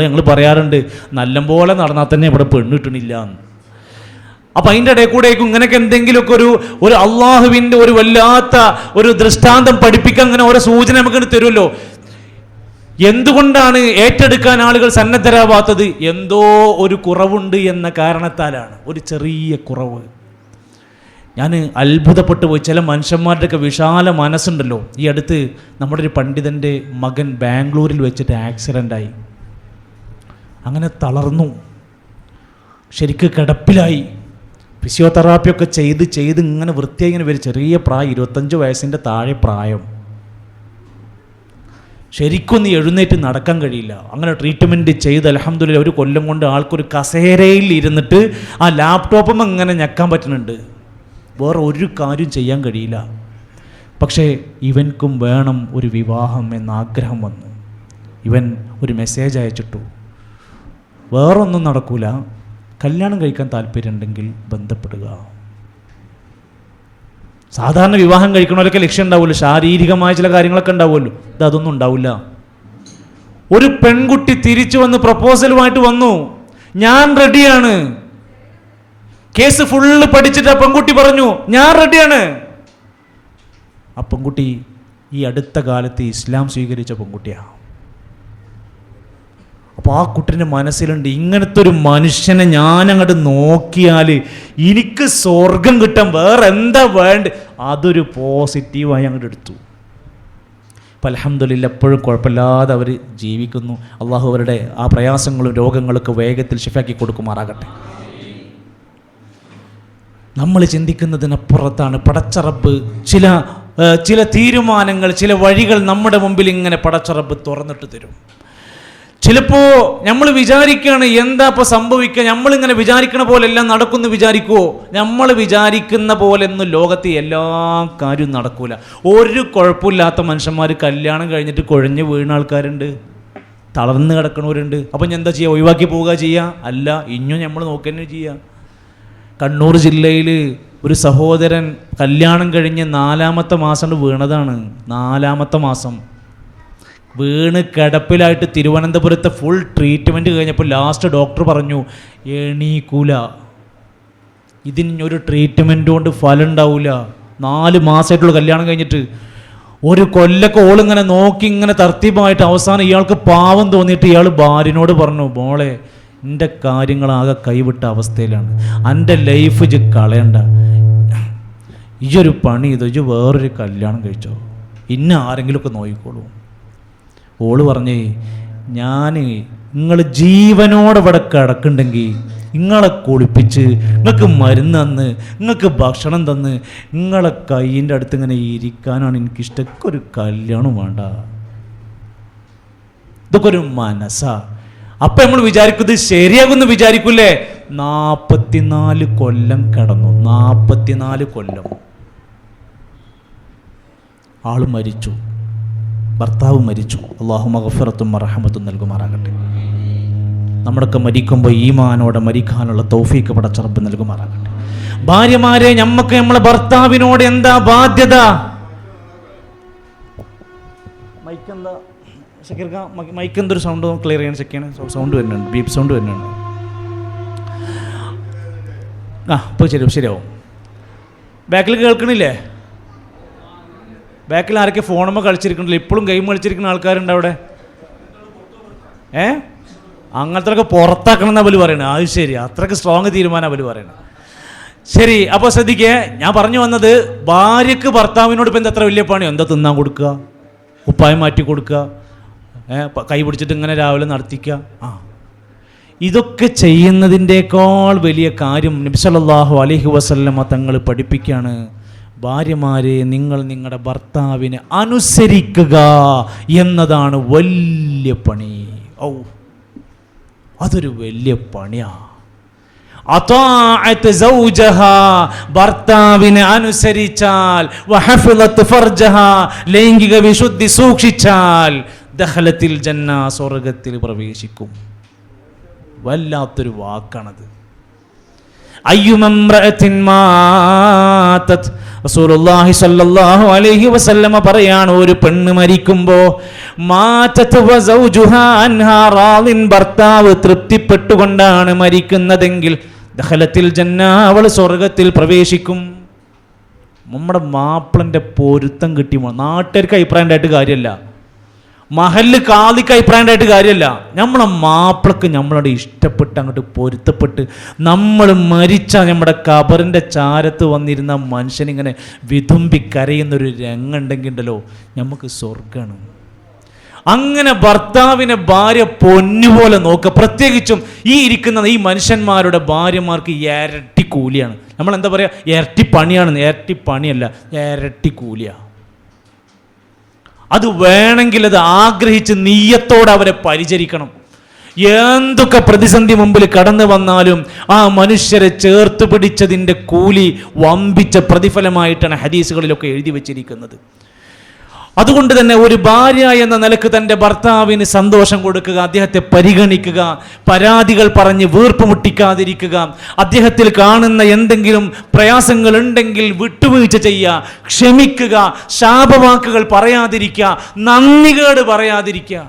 ഞങ്ങൾ പറയാറുണ്ട്, നല്ലപോലെ നടന്നാൽ തന്നെ ഇവിടെ പെണ്ണ് കിട്ടണില്ല എന്ന്. അപ്പം അതിൻ്റെ ഇടയിൽ കൂടെയൊക്കെ ഇങ്ങനെയൊക്കെ എന്തെങ്കിലുമൊക്കെ ഒരു അള്ളാഹുവിൻ്റെ ഒരു വല്ലാത്ത ഒരു ദൃഷ്ടാന്തം പഠിപ്പിക്കാൻ അങ്ങനെ ഓരോ സൂചന നമുക്ക് തരുമല്ലോ. എന്തുകൊണ്ടാണ് ഏറ്റെടുക്കാൻ ആളുകൾ സന്നദ്ധരാവാത്തത്? എന്തോ ഒരു കുറവുണ്ട് എന്ന കാരണത്താലാണ്. ഒരു ചെറിയ കുറവ്. ഞാൻ അത്ഭുതപ്പെട്ടു പോയി. ചില മനുഷ്യന്മാരുടെയൊക്കെ വിശാല മനസ്സുണ്ടല്ലോ. ഈ അടുത്ത് നമ്മുടെ ഒരു പണ്ഡിതൻ്റെ മകൻ ബാംഗ്ലൂരിൽ വെച്ചിട്ട് ആക്സിഡൻ്റായി. അങ്ങനെ തളർന്നു, ശരിക്ക് കിടപ്പിലായി. ഫിസിയോതെറാപ്പിയൊക്കെ ചെയ്ത് ഇങ്ങനെ വൃത്തിയായി ഇങ്ങനെ വരും. ചെറിയ പ്രായം, 25 വയസ്സിൻ്റെ താഴെ പ്രായം. ശരിക്കൊന്ന് എഴുന്നേറ്റ് നടക്കാൻ കഴിയില്ല. അങ്ങനെ ട്രീറ്റ്മെൻറ്റ് ചെയ്ത് അൽഹംദുലില്ലാ 1 കൊല്ലം കൊണ്ട് ആൾക്കൊരു കസേരയിൽ ഇരുന്നിട്ട് ആ ലാപ്ടോപ്പും അങ്ങനെ ഞെക്കാൻ പറ്റുന്നുണ്ട്. വേറെ ഒരു കാര്യം ചെയ്യാൻ കഴിയില്ല. പക്ഷേ ഇവൻക്കും വേണം ഒരു വിവാഹം എന്ന ആഗ്രഹം വന്നു. ഇവൻ ഒരു മെസ്സേജ് അയച്ചിട്ടു, വേറൊന്നും നടക്കൂല, കല്യാണം കഴിക്കാൻ താല്പര്യമുണ്ടെങ്കിൽ ബന്ധപ്പെടുക. സാധാരണ വിവാഹം കഴിക്കണവരൊക്കെ ലക്ഷ്യം ഉണ്ടാവുമല്ലോ, ശാരീരികമായ ചില കാര്യങ്ങളൊക്കെ ഉണ്ടാവുമല്ലോ. അതൊന്നും ഉണ്ടാവില്ല. ഒരു പെൺകുട്ടി തിരിച്ചു വന്ന് പ്രപ്പോസലുമായിട്ട് വന്നു, ഞാൻ റെഡിയാണ്. കേസ് ഫുള്ള് പഠിച്ചിട്ട് ആ പെൺകുട്ടി പറഞ്ഞു, ഞാൻ റെഡിയാണ്. ആ പെൺകുട്ടി ഈ അടുത്ത കാലത്ത് ഇസ്ലാം സ്വീകരിച്ച പെൺകുട്ടിയാണ്. അപ്പോൾ ആ കുട്ടീൻ്റെ മനസ്സിലുണ്ട്, ഇങ്ങനത്തെ ഒരു മനുഷ്യനെ ഞാനങ്ങോട്ട് നോക്കിയാൽ എനിക്ക് സ്വർഗം കിട്ടാൻ വേറെ എന്താ വേണ്ട. അതൊരു പോസിറ്റീവായി അങ്ങോട്ട് എടുത്തു. അപ്പം അൽഹംദുലില്ലാ എപ്പോഴും കുഴപ്പമില്ലാതെ അവർ ജീവിക്കുന്നു. അള്ളാഹു അവരുടെ ആ പ്രയാസങ്ങളും രോഗങ്ങളൊക്കെ വേഗത്തിൽ ശിഫാക്കി കൊടുക്കുമാറാകട്ടെ. നമ്മൾ ചിന്തിക്കുന്നതിനപ്പുറത്താണ് പടച്ച റബ്ബ് ചില തീരുമാനങ്ങൾ, ചില വഴികൾ നമ്മുടെ മുമ്പിൽ ഇങ്ങനെ പടച്ച റബ്ബ് തുറന്നിട്ട് തരും. ചിലപ്പോൾ നമ്മൾ വിചാരിക്കുകയാണ് എന്താ ഇപ്പോൾ സംഭവിക്കുക, നമ്മളിങ്ങനെ വിചാരിക്കണ പോലെ എല്ലാം നടക്കുമെന്ന് വിചാരിക്കുമോ? നമ്മൾ വിചാരിക്കുന്ന പോലെ ഒന്നും ലോകത്തെ എല്ലാ കാര്യവും നടക്കൂല. ഒരു കുഴപ്പമില്ലാത്ത മനുഷ്യന്മാർ കല്യാണം കഴിഞ്ഞിട്ട് കുഴഞ്ഞ് വീണ ആൾക്കാരുണ്ട്. തളർന്ന് കിടക്കണവരുണ്ട്. അപ്പം ഞാൻ എന്താ ചെയ്യുക? ഒഴിവാക്കി പോവുക ചെയ്യുക? അല്ല, ഇനിയും നമ്മൾ നോക്കുക തന്നെ ചെയ്യുക. കണ്ണൂർ ജില്ലയിൽ ഒരു സഹോദരൻ കല്യാണം കഴിഞ്ഞ് 4-ാമത്തെ മാസം വീണതാണ്. 4-ാമത്തെ മാസം വീണ് കിടപ്പിലായിട്ട് തിരുവനന്തപുരത്തെ ഫുൾ ട്രീറ്റ്മെൻറ്റ് കഴിഞ്ഞപ്പോൾ ലാസ്റ്റ് ഡോക്ടർ പറഞ്ഞു എണീക്കൂല, ഇതിനൊരു ട്രീറ്റ്മെൻറ്റ് കൊണ്ട് ഫലം ഉണ്ടാവില്ല. 4 മാസമായിട്ടുള്ള കല്യാണം കഴിഞ്ഞിട്ട് ഒരു കൊല്ലൊക്കെ ഓളിങ്ങനെ നോക്കി ഇങ്ങനെ തർത്തീപമായിട്ട് അവസാനം ഇയാൾക്ക് പാവം തോന്നിയിട്ട് ഇയാൾ ഭാര്യനോട് പറഞ്ഞു, മോളെ എൻ്റെ കാര്യങ്ങളാകെ കൈവിട്ട അവസ്ഥയിലാണ്, എൻ്റെ ലൈഫ് ഇജ്ജ് കളയണ്ട, ഇയൊരു പണി ചെയ്തോ, ഇജ്ജ് വേറൊരു കല്യാണം കഴിച്ചോ, ഇന്ന ആരെങ്കിലുമൊക്കെ നോക്കിക്കോളൂ. ഓള് പറഞ്ഞേ, ഞാൻ നിങ്ങൾ ജീവനോടെ ഇവിടെ കിടക്കുന്നുണ്ടെങ്കിൽ നിങ്ങളെ കുളിപ്പിച്ച് നിങ്ങൾക്ക് മരുന്ന് തന്ന് നിങ്ങൾക്ക് ഭക്ഷണം തന്ന് നിങ്ങളെ കയ്യിൻ്റെ അടുത്ത് ഇങ്ങനെ ഇരിക്കാനാണ് എനിക്കിഷ്ടം. ഇതൊക്കെ ഒരു കല്യാണം വേണ്ട, ഇതൊക്കെ ഒരു മനസ്സാ. അപ്പം നമ്മൾ വിചാരിക്കുന്നത് ശരിയാകുമെന്ന് വിചാരിക്കൂലേ? 44 കൊല്ലം കിടന്നു. 44 കൊല്ലം ആള് മരിച്ചു, ഭർത്താവ് മരിച്ചു. അല്ലാഹു മഗ്ഫിറത്തും മർഹമത്തും നൽകുമാറാകട്ടെ. നമ്മളൊക്കെ മരിക്കുമ്പോൾ ഈമാനോടെ മരിക്കാനുള്ള തൗഫീക്ക് പടച്ച റബ്ബ് നൽകുമാറാകട്ടെ. ഭാര്യമാരെ, നമ്മക്ക് നമ്മളെ ഭർത്താവിനോട് എന്താ ബാധ്യത? മൈക്ക് എന്തൊരു സൗണ്ട് ക്ലിയർ ചെയ്യാൻ ചെക്കാണ്. സൗണ്ട് വരുന്നുണ്ട്, ബീപ്പ് സൗണ്ട് വരുന്നുണ്ട്. ഇപ്പോൾ ശരിയാവും. ബാക്കിൽ കേൾക്കണില്ലേ? ബാക്കിൽ ആരൊക്കെ ഫോണുമ്പോൾ കളിച്ചിരിക്കണില്ല? ഇപ്പോഴും ഗെയിം കളിച്ചിരിക്കുന്ന ആൾക്കാരുണ്ട് അവിടെ. അങ്ങനത്തെ പുറത്താക്കണം എന്നാ അവര് പറയണത്. അത് ശരി, അത്രയ്ക്ക് സ്ട്രോങ് തീരുമാനം അവര് പറയണത്. ശരി, അപ്പോൾ ശ്രദ്ധിക്കേ, ഞാൻ പറഞ്ഞു വന്നത്, ഭാര്യക്ക് ഭർത്താവിനോട് ഇപ്പം എത്ര വലിയ പണിയോ? എന്താ തിന്നാൻ കൊടുക്കുക, കുപ്പായം മാറ്റി കൊടുക്കുക, കൈ പിടിച്ചിട്ട് ഇങ്ങനെ രാവിലെ നടത്തിക്കുക. ഇതൊക്കെ ചെയ്യുന്നതിൻ്റെക്കാൾ വലിയ കാര്യം നബി സല്ലല്ലാഹു അലൈഹി വസല്ലമ തങ്ങൾ പഠിപ്പിക്കുകയാണ്. ഭാര്യമാരെ, നിങ്ങൾ നിങ്ങളുടെ ഭർത്താവിനെ അനുസരിക്കുക എന്നതാണ് വലിയ പണി. അതൊരു വലിയ പണിയാ. അതാഅത്ത് സൗജഹ, ഭർത്താവിനെ അനുസരിച്ചാൽ, വഹഫളത് ഫർജഹ, ലൈംഗിക വിശുദ്ധി സൂക്ഷിച്ചാൽ, ദഖലത്തിൽ ജന്ന, സ്വർഗ്ഗത്തിൽ പ്രവേശിക്കും. വല്ലാത്തൊരു വാക്കാണത്. അയ്യുമംറഅത്തിൻ മാതത്, റസൂലുള്ളാഹി സ്വല്ലല്ലാഹു അലൈഹി വസല്ലമ പറയാണ്, ഒരു പെണ്ണ് മരിക്കുമ്പോൾ മാതത് വസൗജുഹാ അൻഹാ റാളിൻ, ഭർത്താവ് തൃപ്തിപ്പെട്ടുകൊണ്ടാണ് മരിക്കുന്നതെങ്കിൽ, ദഖലത്തിൽ ജന്ന, അവൾ സ്വർഗ്ഗത്തിൽ പ്രവേശിക്കും. നമ്മുടെ മാപ്പിളൻ്റെ പൊരുത്തം കിട്ടി. നാട്ടുകാർക്ക് അഭിപ്രായം ഉണ്ടായിട്ട് കാര്യമല്ല, മഹല്ല് കാലിക്ക് അഭിപ്രായം ഉണ്ടായിട്ട് കാര്യമല്ല. നമ്മളെ മാപ്പിളക്ക് നമ്മളോട് ഇഷ്ടപ്പെട്ട് അങ്ങോട്ട് പൊരുത്തപ്പെട്ട് നമ്മൾ മരിച്ചാൽ നമ്മുടെ കബറിൻ്റെ ചാരത്ത് വന്നിരുന്ന മനുഷ്യനിങ്ങനെ വിതുമ്പി കരയുന്നൊരു രംഗുണ്ടെങ്കിൽ ഉണ്ടല്ലോ, നമുക്ക് സ്വർഗ്ഗമാണ്. അങ്ങനെ ഭർത്താവിനെ ഭാര്യ പൊന്നുപോലെ നോക്കുക. പ്രത്യേകിച്ചും ഈ ഇരിക്കുന്ന ഈ മനുഷ്യന്മാരുടെ ഭാര്യമാർക്ക് ഇരട്ടി കൂലിയാണ്. നമ്മളെന്താ പറയുക? ഇരട്ടി പണിയാണ്. ഇരട്ടി പണിയല്ല, ഇരട്ടി കൂലിയാണ്. അത് വേണമെങ്കിൽ അത് ആഗ്രഹിച്ച് നീയത്തോടെ അവരെ പരിചരിക്കണം. എന്തൊക്കെ പ്രതിസന്ധി മുമ്പിൽ കടന്നു വന്നാലും ആ മനുഷ്യരെ ചേർത്ത് പിടിച്ചതിൻ്റെ കൂലി വമ്പിച്ച പ്രതിഫലമായിട്ടാണ് ഹദീസുകളിലൊക്കെ എഴുതി വച്ചിരിക്കുന്നത്. അതുകൊണ്ട് തന്നെ ഒരു ഭാര്യ എന്ന നിലക്ക് തൻ്റെ ഭർത്താവിന് സന്തോഷം കൊടുക്കുക, അദ്ദേഹത്തെ പരിഗണിക്കുക, പരാതികൾ പറഞ്ഞ് വീർപ്പ് മുട്ടിക്കാതിരിക്കുക, അദ്ദേഹത്തിൽ കാണുന്ന എന്തെങ്കിലും പ്രയാസങ്ങൾ ഉണ്ടെങ്കിൽ വിട്ടുവീഴ്ച ചെയ്യുക, ക്ഷമിക്കുക, ശാപവാക്കുകൾ പറയാതിരിക്കുക, നന്ദികേട് പറയാതിരിക്കുക.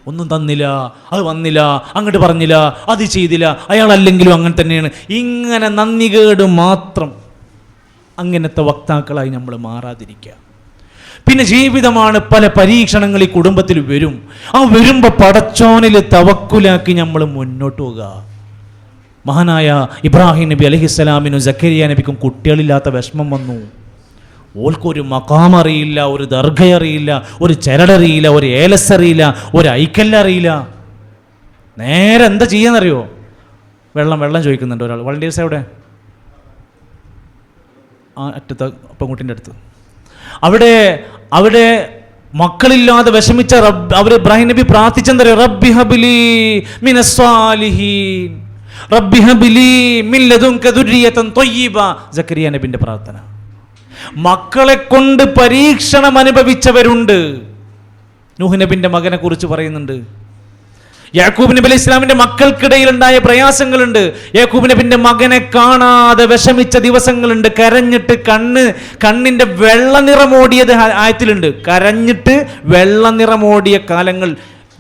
ഒന്നും തന്നില്ല, അത് വന്നില്ല, അങ്ങോട്ട് പറഞ്ഞില്ല, അത് ചെയ്തില്ല, അയാളല്ലെങ്കിലും അങ്ങനെ തന്നെയാണ്, ഇങ്ങനെ നന്ദികേട് മാത്രം. അങ്ങനത്തെ വക്താക്കളായി നമ്മൾ മാറാതിരിക്കുക. പിന്നെ ജീവിതമാണ്, പല പരീക്ഷണങ്ങൾ ഈ കുടുംബത്തിൽ വരും. ആ വരുമ്പോൾ പടച്ചോനിൽ തവക്കുലാക്കി നമ്മൾ മുന്നോട്ട് പോകുക. മഹാനായ ഇബ്രാഹിം നബി അലൈഹിസ്സലാമിനും സക്കരിയ നബിക്കും കുട്ടികളില്ലാത്ത വിഷമം വന്നു. ഓൾക്കൊരു മഖാം അറിയില്ല, ഒരു ദർഗ അറിയില്ല, ഒരു ചരടറിയില്ല, ഒരു ഏലസ് അറിയില്ല, ഒരു ഐക്കല്ലറിയില്ല. നേരെ എന്താ ചെയ്യാന്നറിയോ? വെള്ളം ചോദിക്കുന്നുണ്ട് ഒരാൾ. വളണ്ടിയേഴ്സ് എവിടെ? ആ അറ്റത്ത് പെൺകുട്ടിൻ്റെ അടുത്ത്. അവിടെ മക്കളില്ലാതെ വിഷമിച്ച അവർ ഇബ്രാഹിം നബി പ്രാർത്ഥിച്ചെന്തറിയോ? റബ്ബി ഹബ്ലി മിനസ് സ്വാലിഹീൻ, റബ്ബി ഹബ്ലി മിൻ ലദുൻക ദുർരിയതൻ ത്വയ്യിബ. സക്കരിയ നബിന്റെ പ്രാർത്ഥന. മക്കളെ കൊണ്ട് പരീക്ഷണം അനുഭവിച്ചവരുണ്ട്. നൂഹ് നബിന്റെ മകനെ കുറിച്ച് പറയുന്നുണ്ട്. യാക്കൂബ് നബി അലൈഹി ഇസ്ലാമിന്റെ മക്കൾക്കിടയിൽ ഉണ്ടായ പ്രയാസങ്ങളുണ്ട്. യാക്കൂബ് നബിന്റെ മകനെ കാണാതെ വിഷമിച്ച ദിവസങ്ങളുണ്ട്. കരഞ്ഞിട്ട് കണ്ണിന്റെ വെള്ള നിറമോടിയത് ആയത്തിലുണ്ട്. കരഞ്ഞിട്ട് വെള്ള നിറമോടിയ കാലങ്ങൾ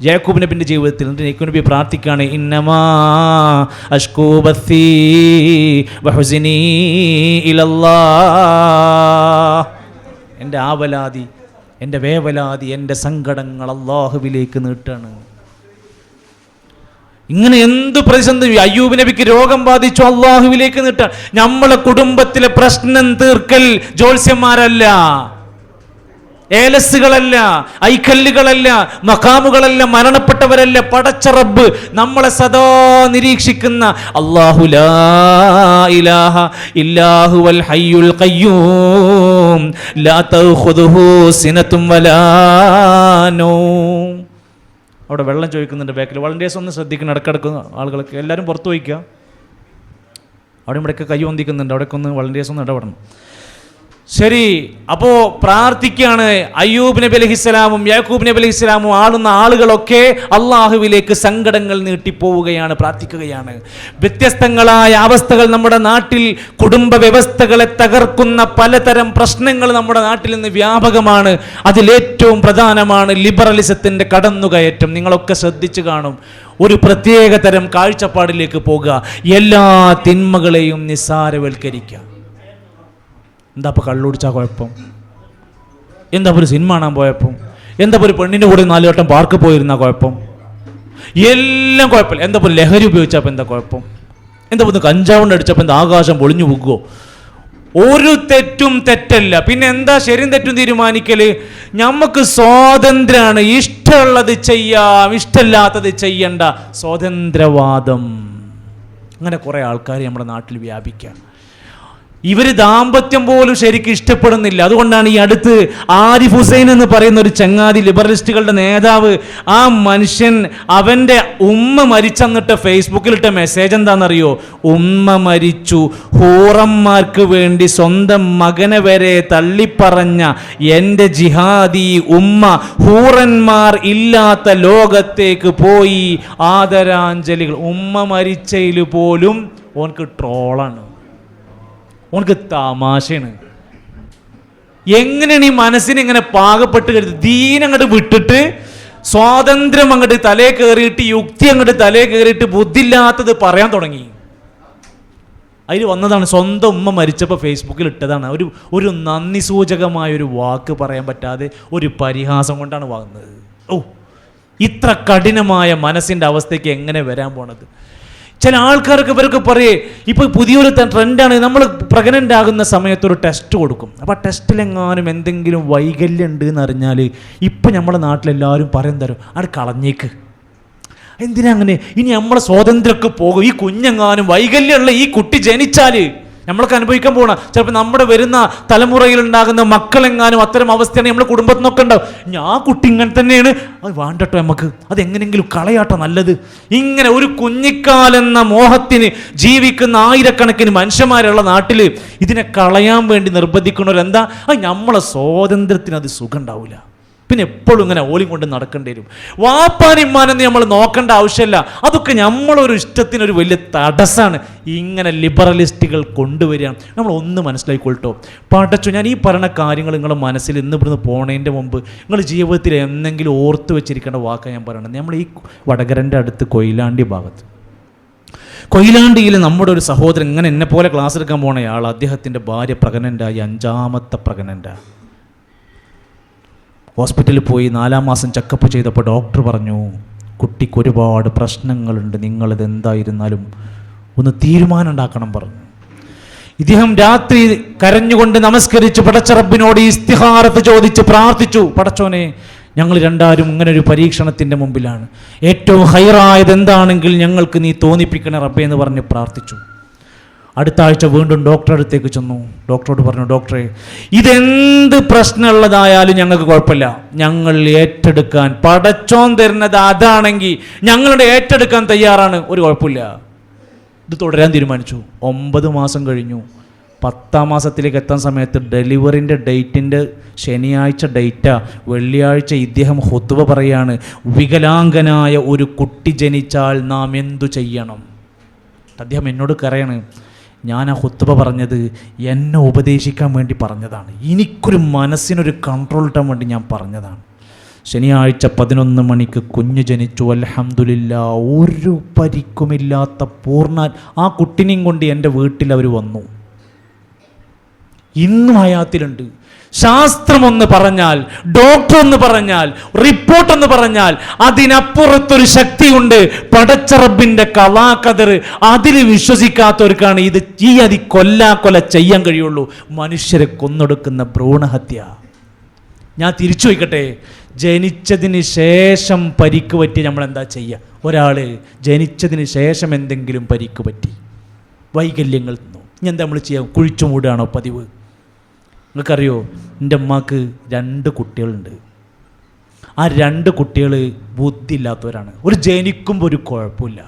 യാക്കൂബ് നബിന്റെ ജീവിതത്തിൽ. യാക്കൂബ് നബി പ്രാർത്ഥിക്കാണ്, ഇന്നമാ അഷ്കൂ ബസീ വഹുസ്നി ഇലല്ലാഹ്. എൻ്റെ ആവലാതി, എൻ്റെ വേവലാതി, എൻ്റെ സങ്കടങ്ങൾ അള്ളാഹുവിലേക്ക് നീട്ടാണ്. ഇങ്ങനെ എന്ത് പ്രതിസന്ധി. അയ്യൂബ് നബിക്ക് രോഗം ബാധിച്ചു, അള്ളാഹുവിലേക്ക് നീട്ടാൻ. നമ്മളെ കുടുംബത്തിലെ പ്രശ്നം തീർക്കൽ ജ്യോത്സ്യന്മാരല്ല, ഏലസുകളല്ല, ഐക്കല്ലുകളല്ല, മഖാമുകളല്ല, മരണപ്പെട്ടവരല്ല, പടച്ച റബ്ബ് നമ്മളെ സദാ നിരീക്ഷിക്കുന്ന അല്ലാഹു ലാ ഇലാഹ ഇല്ലാഹു വൽ ഹയ്യുൽ ഖയ്യൂം ലാ തഖുദുഹു സിനത്തും വലാ നൗം. അവിടെ വെള്ളം ചോദിക്കുന്നുണ്ട് ബാക്കിൽ. വളണ്ടിയേഴ്സ് ഒന്ന് ശ്രദ്ധിക്കണം, ഇടക്കിടക്ക് ആളുകളൊക്കെ എല്ലാവരും പുറത്തു വയ്ക്കുക. അവിടെ ഇവിടെയൊക്കെ കൈ ഒന്നിക്കുന്നുണ്ട്, അവിടെയൊക്കെ ഒന്ന് വളണ്ടിയേഴ്സ് ഒന്ന് ഇടപെടണം. ശരി, അപ്പോൾ പ്രാർത്ഥിക്കുകയാണ്. അയ്യൂബ് നബി അലൈഹിസ്സലാമും യാക്കൂബ് നബി അലൈഹിസ്സലാമും ആളുന്ന ആളുകളൊക്കെ അള്ളാഹുവിലേക്ക് സങ്കടങ്ങൾ നീട്ടിപ്പോവുകയാണ്, പ്രാർത്ഥിക്കുകയാണ്. വ്യത്യസ്തങ്ങളായ അവസ്ഥകൾ നമ്മുടെ നാട്ടിൽ, കുടുംബ വ്യവസ്ഥകളെ തകർക്കുന്ന പലതരം പ്രശ്നങ്ങൾ നമ്മുടെ നാട്ടിൽ നിന്ന് വ്യാപകമാണ്. അതിലേറ്റവും പ്രധാനമാണ് ലിബറലിസത്തിൻ്റെ കടന്നുകയറ്റം. നിങ്ങളൊക്കെ ശ്രദ്ധിച്ചു കാണും. ഒരു പ്രത്യേക തരം കാഴ്ചപ്പാടിലേക്ക് പോകുക, എല്ലാ തിന്മകളെയും നിസ്സാരവൽക്കരിക്കുക. എന്താ ഇപ്പോൾ കള്ളുടിച്ചാൽ കുഴപ്പം? എന്താ ഒരു സിനിമ കാണാൻ പോയപ്പം? എന്താ ഒരു പെണ്ണിൻ്റെ കൂടെ 4 വട്ടം പാർക്ക് പോയിരുന്ന കുഴപ്പം? എല്ലാം കുഴപ്പമില്ല. എന്താ ഇപ്പോൾ ലഹരി ഉപയോഗിച്ചപ്പോൾ എന്താ കുഴപ്പം? എന്താ ഒന്ന് കഞ്ചാവുണ്ട് അടിച്ചപ്പോൾ എന്താ ആകാശം പൊളിഞ്ഞു പോകുമോ? ഒരു തെറ്റും തെറ്റല്ല. പിന്നെ എന്താ ശരിയും തെറ്റും തീരുമാനിക്കല്? നമുക്ക് സ്വാതന്ത്ര്യമാണ്. ഇഷ്ടമുള്ളത് ചെയ്യാം, ഇഷ്ടമില്ലാത്തത് ചെയ്യണ്ട. സ്വാതന്ത്ര്യവാദം. അങ്ങനെ കുറേ ആൾക്കാർ നമ്മുടെ നാട്ടിൽ വ്യാപിക്കാം. ഇവർ ദാമ്പത്യം പോലും ശരിക്കും ഇഷ്ടപ്പെടുന്നില്ല. അതുകൊണ്ടാണ് ഈ അടുത്ത് ആരിഫ് ഹുസൈൻ എന്ന് പറയുന്ന ഒരു ചങ്ങാതി, ലിബറലിസ്റ്റുകളുടെ നേതാവ്, ആ മനുഷ്യൻ അവൻ്റെ ഉമ്മ മരിച്ചെന്നിട്ട് ഫേസ്ബുക്കിലിട്ട മെസ്സേജ് എന്താണെന്നറിയോ? ഉമ്മ മരിച്ചു, ഹൂറന്മാർക്ക് വേണ്ടി സ്വന്തം മകനെ വരെ തള്ളിപ്പറഞ്ഞ എൻ്റെ ജിഹാദി ഉമ്മ ഹൂറന്മാർ ഇല്ലാത്ത ലോകത്തേക്ക് പോയി, ആദരാഞ്ജലികൾ. ഉമ്മ മരിച്ചതിൽ പോലും ഓനക്ക് ട്രോളാണ്, ഓനക്ക് തമാശയാണ്. എങ്ങനെയാണ് ഈ മനസ്സിനെ ഇങ്ങനെ പാകപ്പെട്ട് കരുതി ദീനങ്ങോട്ട് വിട്ടിട്ട് സ്വാതന്ത്ര്യം അങ്ങോട്ട് തലേ കയറിയിട്ട്, യുക്തി അങ്ങോട്ട് തലേ കയറിയിട്ട് ബുദ്ധിയില്ലാത്തത് പറയാൻ തുടങ്ങി. അതിൽ വന്നതാണ് സ്വന്തം ഉമ്മ മരിച്ചപ്പോൾ ഫേസ്ബുക്കിൽ ഇട്ടതാണ്. ഒരു നന്ദി സൂചകമായ ഒരു വാക്ക് പറയാൻ പറ്റാതെ ഒരു പരിഹാസം കൊണ്ടാണ് വന്നത്. ഇത്ര കഠിനമായ മനസ്സിൻ്റെ അവസ്ഥയ്ക്ക് എങ്ങനെ വരാൻ പോണത്? ചില ആൾക്കാർക്ക് ഇവരൊക്കെ പറയേ, ഇപ്പോൾ പുതിയൊരു ട്രെൻഡാണ്. നമ്മൾ പ്രഗ്നൻ്റ് ആകുന്ന സമയത്ത് ഒരു ടെസ്റ്റ് കൊടുക്കും. അപ്പോൾ ആ ടെസ്റ്റിലെങ്ങാനും എന്തെങ്കിലും വൈകല്യം ഉണ്ട് എന്ന് അറിഞ്ഞാൽ ഇപ്പം നമ്മുടെ നാട്ടിലെല്ലാവരും പറയും തരും, അത് കളഞ്ഞേക്ക്. എന്തിനാ അങ്ങനെ? ഇനി നമ്മളെ സ്വാതന്ത്ര്യമൊക്കെ പോകും. ഈ കുഞ്ഞെങ്ങാനും വൈകല്യമുള്ള ഈ കുട്ടി ജനിച്ചാൽ നമ്മൾക്ക് അനുഭവിക്കാൻ പോകണ, ചിലപ്പോൾ നമ്മുടെ വരുന്ന തലമുറയിൽ ഉണ്ടാകുന്ന മക്കളെങ്ങാനും അത്തരം അവസ്ഥയാണ് നമ്മുടെ കുടുംബത്തിൽ നിന്നൊക്കെ ഉണ്ടാവും. ആ കുട്ടി ഇങ്ങനെ തന്നെയാണ്, അത് വേണ്ടട്ടോ, നമുക്ക് അതെങ്ങനെയെങ്കിലും കളയാട്ടോ നല്ലത്. ഇങ്ങനെ ഒരു കുഞ്ഞിക്കാലെന്ന മോഹത്തിന് ജീവിക്കുന്ന ആയിരക്കണക്കിന് മനുഷ്യന്മാരുള്ള നാട്ടിൽ ഇതിനെ കളയാൻ വേണ്ടി നിർബന്ധിക്കുന്നവരെന്താ? അത് നമ്മളെ സ്വാതന്ത്ര്യത്തിന് അത് സുഖം ഉണ്ടാവില്ല. പിന്നെ എപ്പോഴും ഇങ്ങനെ ഓലിയും കൊണ്ട് നടക്കേണ്ടി വരും. വാപ്പാനിമ്മാനെന്ന് നമ്മൾ നോക്കേണ്ട ആവശ്യമില്ല. അതൊക്കെ നമ്മളൊരു ഇഷ്ടത്തിനൊരു വലിയ തടസ്സമാണ് ഇങ്ങനെ ലിബറലിസ്റ്റുകൾ കൊണ്ടുവരികയാണ്. നമ്മൾ ഒന്ന് മനസ്സിലാക്കിക്കൊള്ളട്ടോ, പടച്ചു ഞാൻ ഈ പറയുന്ന കാര്യങ്ങൾ നിങ്ങളുടെ മനസ്സിൽ ഇന്ന് ഇവിടുന്ന് പോണതിൻ്റെ മുമ്പ് നിങ്ങൾ ജീവിതത്തിൽ എന്തെങ്കിലും ഓർത്ത് വെച്ചിരിക്കേണ്ട വാക്കാണ് ഞാൻ പറയണത്. നമ്മൾ ഈ വടകരൻ്റെ അടുത്ത് കൊയിലാണ്ടി ഭാഗത്ത്, കൊയിലാണ്ടിയിൽ നമ്മുടെ ഒരു സഹോദരൻ ഇങ്ങനെ എന്നെ പോലെ ക്ലാസ് എടുക്കാൻ പോണയാൾ, അദ്ദേഹത്തിൻ്റെ ഭാര്യ പ്രഗ്നൻ്റായി, 5ാമത്തെ പ്രഗ്നൻ്റാണ്. ഹോസ്പിറ്റലിൽ പോയി 4-ാം മാസം ചെക്കപ്പ് ചെയ്തപ്പോൾ ഡോക്ടർ പറഞ്ഞു, കുട്ടിക്ക് ഒരുപാട് പ്രശ്നങ്ങളുണ്ട്, നിങ്ങളിത് എന്തായിരുന്നാലും ഒന്ന് തീരുമാനം ഉണ്ടാക്കണം പറഞ്ഞു. ഇദ്ദേഹം രാത്രി കരഞ്ഞുകൊണ്ട് നമസ്കരിച്ച് പടച്ച റബ്ബിനോട് ഇസ്തിഖാറത്ത് ചോദിച്ച് പ്രാർത്ഥിച്ചു, പടച്ചോനെ ഞങ്ങൾ രണ്ടാരും ഇങ്ങനെ ഒരു പരീക്ഷണത്തിൻ്റെ മുമ്പിലാണ്, ഏറ്റവും ഹൈറായത് എന്താണെങ്കിൽ ഞങ്ങൾക്ക് നീ തോന്നിപ്പിക്കണേ റബ്ബേ എന്ന് പറഞ്ഞ് പ്രാർത്ഥിച്ചു. അടുത്ത ആഴ്ച വീണ്ടും ഡോക്ടറെ അടുത്തേക്ക് ചെന്നു. ഡോക്ടറോട് പറഞ്ഞു, ഡോക്ടറെ ഇതെന്ത് പ്രശ്നമുള്ളതായാലും ഞങ്ങൾക്ക് കുഴപ്പമില്ല, ഞങ്ങൾ ഏറ്റെടുക്കാൻ, പടച്ചോൻ തരുന്നത് അതാണെങ്കിൽ ഞങ്ങളുടെ ഏറ്റെടുക്കാൻ തയ്യാറാണ്, ഒരു കുഴപ്പമില്ല. ഇത് തുടരാൻ തീരുമാനിച്ചു. 9 മാസം കഴിഞ്ഞു, 10ാം മാസത്തിലേക്ക് എത്താൻ സമയത്ത് ഡെലിവറിൻ്റെ ഡേറ്റിൻ്റെ ശനിയാഴ്ച ഡേറ്റാ, വെള്ളിയാഴ്ച ഇദ്ദേഹം ഖുത്ബ പറയാണ്, വികലാംഗനായ ഒരു കുട്ടി ജനിച്ചാൽ നാം എന്തു ചെയ്യണം? അദ്ദേഹം എന്നോട് പറയാണ്, ഞാൻ ആ ഖുത്ബ പറഞ്ഞത് എന്നെ ഉപദേശിക്കാൻ വേണ്ടി പറഞ്ഞതാണ്, എനിക്കൊരു മനസ്സിനൊരു കൺട്രോൾ കിട്ടാൻ വേണ്ടി ഞാൻ പറഞ്ഞതാണ്. ശനിയാഴ്ച 11 മണിക്ക് കുഞ്ഞ് ജനിച്ചു. അൽഹംദുലില്ലാ, ഒരു പരിക്കുമില്ലാത്ത പൂർണ്ണ ആ കുട്ടിനെയും കൊണ്ട് എൻ്റെ വീട്ടിൽ അവർ വന്നു. ഇന്നും ഹയാത്തിലുണ്ട്. ശാസ്ത്രമൊന്ന് പറഞ്ഞാൽ, ഡോക്ടർ എന്ന് പറഞ്ഞാൽ, റിപ്പോർട്ടെന്ന് പറഞ്ഞാൽ അതിനപ്പുറത്തൊരു ശക്തിയുണ്ട്. പടച്ച റബ്ബിന്റെ ഖളാ ഖദർ അതിൽ വിശ്വസിക്കാത്തവർക്കാണ് ഇത് കൊല്ല ചെയ്യാൻ കഴിയുള്ളൂ. മനുഷ്യരെ കൊന്നൊടുക്കുന്ന ഭ്രൂണഹത്യ. ഞാൻ തിരിച്ചു വയ്ക്കട്ടെ, ജനിച്ചതിന് ശേഷം പരിക്ക് പറ്റി നമ്മൾ എന്താ ചെയ്യുക? ഒരാൾ ജനിച്ചതിന് ശേഷം എന്തെങ്കിലും പരിക്ക് പറ്റി, വൈകല്യങ്ങൾ തന്നു, ഇനി എന്താ നമ്മൾ ചെയ്യുക? കുഴിച്ചു മൂടുകയാണോ പതിവ്? നിങ്ങൾക്കറിയോ, എൻ്റെ അമ്മക്ക് 2 കുട്ടികളുണ്ട്. ആ 2 കുട്ടികൾ ബുദ്ധി ഇല്ലാത്തവരാണ്. ഒരു ജനിക്കുമ്പോൾ ഒരു കുഴപ്പമില്ല.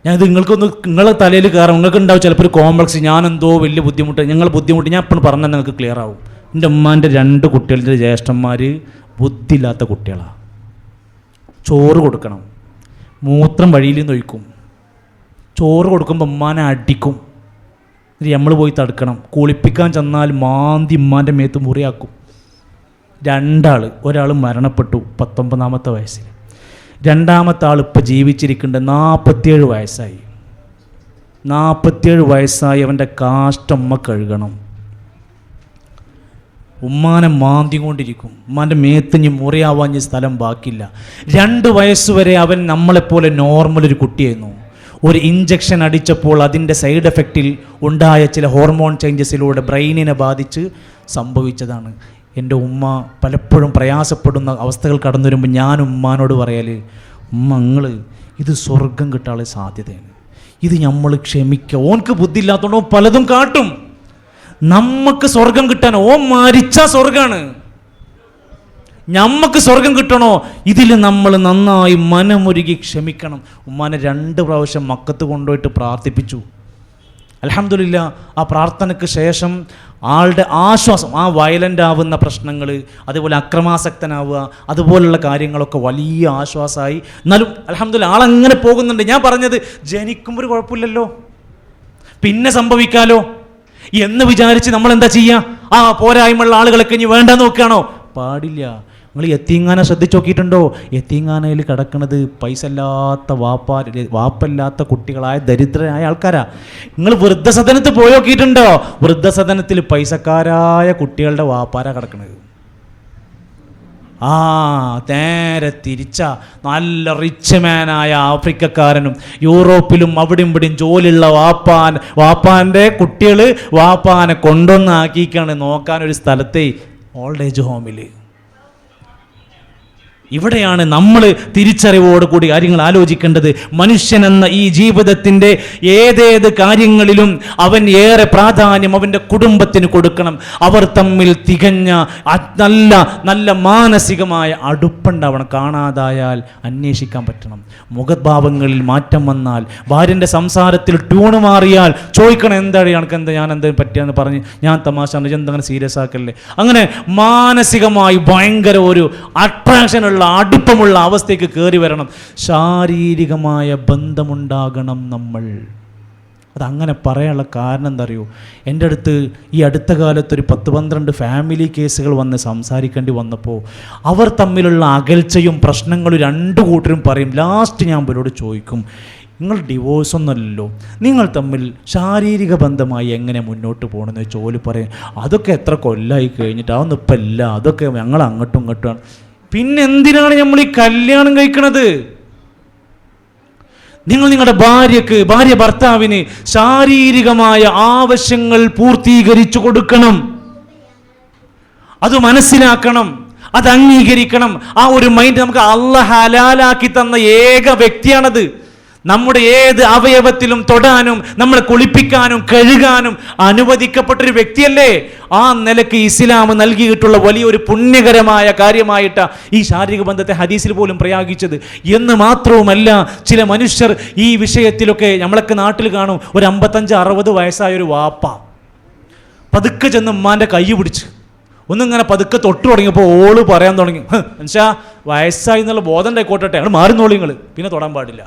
ഞാനിത് നിങ്ങളെ തലയിൽ കയറാം. നിങ്ങൾക്ക് ഉണ്ടാവും ചിലപ്പോൾ ഒരു കോംപ്ലക്സ്, ഞാനെന്തോ വലിയ ബുദ്ധിമുട്ട്, ഞാൻ എപ്പോഴും പറഞ്ഞാൽ നിങ്ങൾക്ക് ക്ലിയർ ആവും. എൻ്റെ ഉമ്മാൻ്റെ 2 കുട്ടികളുടെ ജ്യേഷ്ഠന്മാർ ബുദ്ധിയില്ലാത്ത കുട്ടികളാണ്. ചോറ് കൊടുക്കണം, മൂത്രം വഴിയിൽ നിന്ന് ഒഴിക്കും. ചോറ് കൊടുക്കുമ്പോൾ ഉമ്മാനെ അടിക്കും. നമ്മൾ പോയി തടുക്കണം. കുളിപ്പിക്കാൻ ചെന്നാൽ മാന്തി ഉമ്മാൻ്റെ മേത്ത് മുറിയാക്കും. 2 ആൾ, ഒരാൾ മരണപ്പെട്ടു 19ാമത്തെ വയസ്സിൽ, 2ാമത്തെ ആൾ ഇപ്പോൾ ജീവിച്ചിരിക്കേണ്ട 47 വയസ്സായി. 47 വയസ്സായി അവൻ്റെ കാഷ്ടമ്മ കഴുകണം. ഉമ്മാനെ മാന്തി കൊണ്ടിരിക്കും. ഉമ്മാൻ്റെ മേത്തിഞ്ഞ് മുറിയാവാഞ്ഞ് സ്ഥലം ബാക്കിയില്ല. 2 വയസ്സുവരെ അവൻ നമ്മളെപ്പോലെ നോർമൽ ഒരു കുട്ടിയായിരുന്നു. ഒരു ഇഞ്ചക്ഷൻ അടിച്ചപ്പോൾ അതിൻ്റെ സൈഡ് എഫക്റ്റിൽ ഉണ്ടായ ചില ഹോർമോൺ ചേഞ്ചസിലൂടെ ബ്രെയിനിനെ ബാധിച്ച് സംഭവിച്ചതാണ്. എൻ്റെ ഉമ്മ പലപ്പോഴും പ്രയാസപ്പെടുന്ന അവസ്ഥകൾ കടന്നു വരുമ്പോൾ ഞാൻ ഉമ്മാനോട് പറയൽ, ഉമ്മ നിങ്ങൾ ഇത് സ്വർഗം കിട്ടാനുള്ള സാധ്യതയാണ്, ഇത് നമ്മൾ ക്ഷമിക്കുക. ഓൻക്ക് ബുദ്ധി ഇല്ലാത്തതുകൊണ്ടോ പലതും കാട്ടും. നമുക്ക് സ്വർഗം കിട്ടാൻ ഓൻ മരിച്ച സ്വർഗമാണ്. നമുക്ക് സ്വർഗം കിട്ടണോ, ഇതിൽ നമ്മൾ നന്നായി മനമൊരുകി ക്ഷമിക്കണം. ഉമ്മാനെ 2 പ്രാവശ്യം മക്കത്ത് കൊണ്ടുപോയിട്ട് പ്രാർത്ഥിപ്പിച്ചു. അൽഹംദുലില്ലാ, ആ പ്രാർത്ഥനയ്ക്ക് ശേഷം ആളുടെ ആശ്വാസം, ആ വയലൻ്റ് ആവുന്ന പ്രശ്നങ്ങൾ, അതുപോലെ അക്രമാസക്തനാവുക, അതുപോലുള്ള കാര്യങ്ങളൊക്കെ വലിയ ആശ്വാസമായി. എന്നാലും അൽഹംദുലില്ലാ ആളങ്ങനെ പോകുന്നുണ്ട്. ഞാൻ പറഞ്ഞത് ജനിക്കുമ്പോൾ ഒരു കുഴപ്പമില്ലല്ലോ, പിന്നെ സംഭവിക്കാലോ എന്ന് വിചാരിച്ച് നമ്മൾ എന്താ ചെയ്യുക? ആ പോരായ്മയുള്ള ആളുകളൊക്കെ ഇനി വേണ്ട നോക്കുകയാണോ? പാടില്ല. നിങ്ങൾ യത്തീംഖാന ശ്രദ്ധിച്ച് നോക്കിയിട്ടുണ്ടോ? യത്തീംഖാനയിൽ കിടക്കുന്നത് പൈസ ഇല്ലാത്ത വാപ്പല്ലാത്ത കുട്ടികളായ ദരിദ്രരായ ആൾക്കാരാ. നിങ്ങൾ വൃദ്ധസദനത്തിൽ പോയി നോക്കിയിട്ടുണ്ടോ? വൃദ്ധസദനത്തിൽ പൈസക്കാരായ കുട്ടികളുടെ വാപ്പാരാ കിടക്കുന്നത്. നേരെ തിരിച്ച നല്ല റിച്ച് മാനായ ആഫ്രിക്കക്കാരനും യൂറോപ്പിലും അവിടെയും ഇവിടെയും ജോലിയുള്ള വാപ്പാൻ്റെ കുട്ടികൾ വാപ്പാനെ കൊണ്ടൊന്നാക്കിക്കാണ് നോക്കാനൊരു സ്ഥലത്തെ ഓൾഡ് ഏജ് ഹോമിൽ. ഇവിടെയാണ് നമ്മൾ തിരിച്ചറിവോടുകൂടി കാര്യങ്ങൾ ആലോചിക്കേണ്ടത്. മനുഷ്യനെന്ന ഈ ജീവിതത്തിൻ്റെ ഏതേത് കാര്യങ്ങളിലും അവൻ ഏറെ പ്രാധാന്യം അവൻ്റെ കുടുംബത്തിന് കൊടുക്കണം. അവർ തമ്മിൽ തികഞ്ഞ നല്ല നല്ല മാനസികമായ അടുപ്പുണ്ടാവണം. കാണാതായാൽ അന്വേഷിക്കാൻ പറ്റണം. മുഖഭാവങ്ങളിൽ മാറ്റം വന്നാൽ, ഭാര്യൻ്റെ സംസാരത്തിൽ ട്യൂണ് മാറിയാൽ ചോദിക്കണം, എന്താണ് എനിക്ക് ഞാൻ എന്തെങ്കിലും പറ്റിയെന്ന് പറഞ്ഞ് ഞാൻ തമാശ എന്തങ്ങനെ സീരിയസ് ആക്കല്ലേ. അങ്ങനെ മാനസികമായി ഭയങ്കര ഒരു അട്രാക്ഷനുള്ള അടുപ്പമുള്ള അവസ്ഥയ്ക്ക് കയറി വരണം. ശാരീരികമായ ബന്ധമുണ്ടാകണം നമ്മൾ. അതങ്ങനെ പറയാനുള്ള കാരണം എന്താ അറിയോ? എൻ്റെ അടുത്ത് ഈ അടുത്ത കാലത്തൊരു 10-12 ഫാമിലി കേസുകൾ വന്ന് സംസാരിക്കേണ്ടി വന്നപ്പോൾ അവർ തമ്മിലുള്ള അകൽച്ചയും പ്രശ്നങ്ങളും 2 കൂട്ടരും പറയും. ലാസ്റ്റ് ഞാൻ അവരോട് ചോദിക്കും, നിങ്ങൾ ഡിവോഴ്സ് ഒന്നുമല്ലല്ലോ, നിങ്ങൾ തമ്മിൽ ശാരീരിക ബന്ധമായി എങ്ങനെ മുന്നോട്ട് പോകണമെന്ന് ചോദിച്ചു പറയും. അതൊക്കെ എത്ര കൊല്ലമായി കഴിഞ്ഞിട്ട്, അതൊന്നും ഇപ്പം ഇല്ല, അതൊക്കെ ഞങ്ങൾ അങ്ങോട്ടും ഇങ്ങോട്ടുമാണ്. പിന്നെ എന്തിനാണ് നമ്മൾ ഈ കല്യാണം കഴിക്കണത്? നിങ്ങൾ നിങ്ങളുടെ ഭാര്യ ഭർത്താവിന് ശാരീരികമായ ആവശ്യങ്ങൾ പൂർത്തീകരിച്ചു കൊടുക്കണം. അത് മനസ്സിലാക്കണം, അത് അംഗീകരിക്കണം. ആ ഒരു മൈൻഡ് നമുക്ക് അല്ലാഹ് ഹലാലാക്കി തന്ന ഏക വ്യക്തിയാണത്. നമ്മുടെ ഏത് അവയവത്തിലും തൊടാനും നമ്മളെ കുളിപ്പിക്കാനും കഴുകാനും അനുവദിക്കപ്പെട്ടൊരു വ്യക്തിയല്ലേ. ആ നിലയ്ക്ക് ഇസ്ലാം നൽകിയിട്ടുള്ള വലിയൊരു പുണ്യകരമായ കാര്യമായിട്ട് ഈ ശാരീരിക ബന്ധത്തെ ഹദീസിൽ പോലും പ്രയോഗിച്ചത്. എന്ന് മാത്രവുമല്ല, ചില മനുഷ്യർ ഈ വിഷയത്തിലൊക്കെ നമ്മളൊക്കെ നാട്ടിൽ കാണും, ഒരു 55-60 വയസ്സായൊരു വാപ്പ പതുക്കെ ചെന്ന് ഉമ്മാൻ്റെ കൈ പിടിച്ച് ഒന്നിങ്ങനെ പതുക്കെ തൊട്ട് തുടങ്ങിയപ്പോൾ ഓള് പറയാൻ തുടങ്ങി, മനുഷ്യ വയസ്സായി എന്നുള്ള ബോധം ഉണ്ടായിക്കോട്ടെ, അവിടെ മാറുന്നോളി നിങ്ങൾ, പിന്നെ തൊടാൻ പാടില്ല.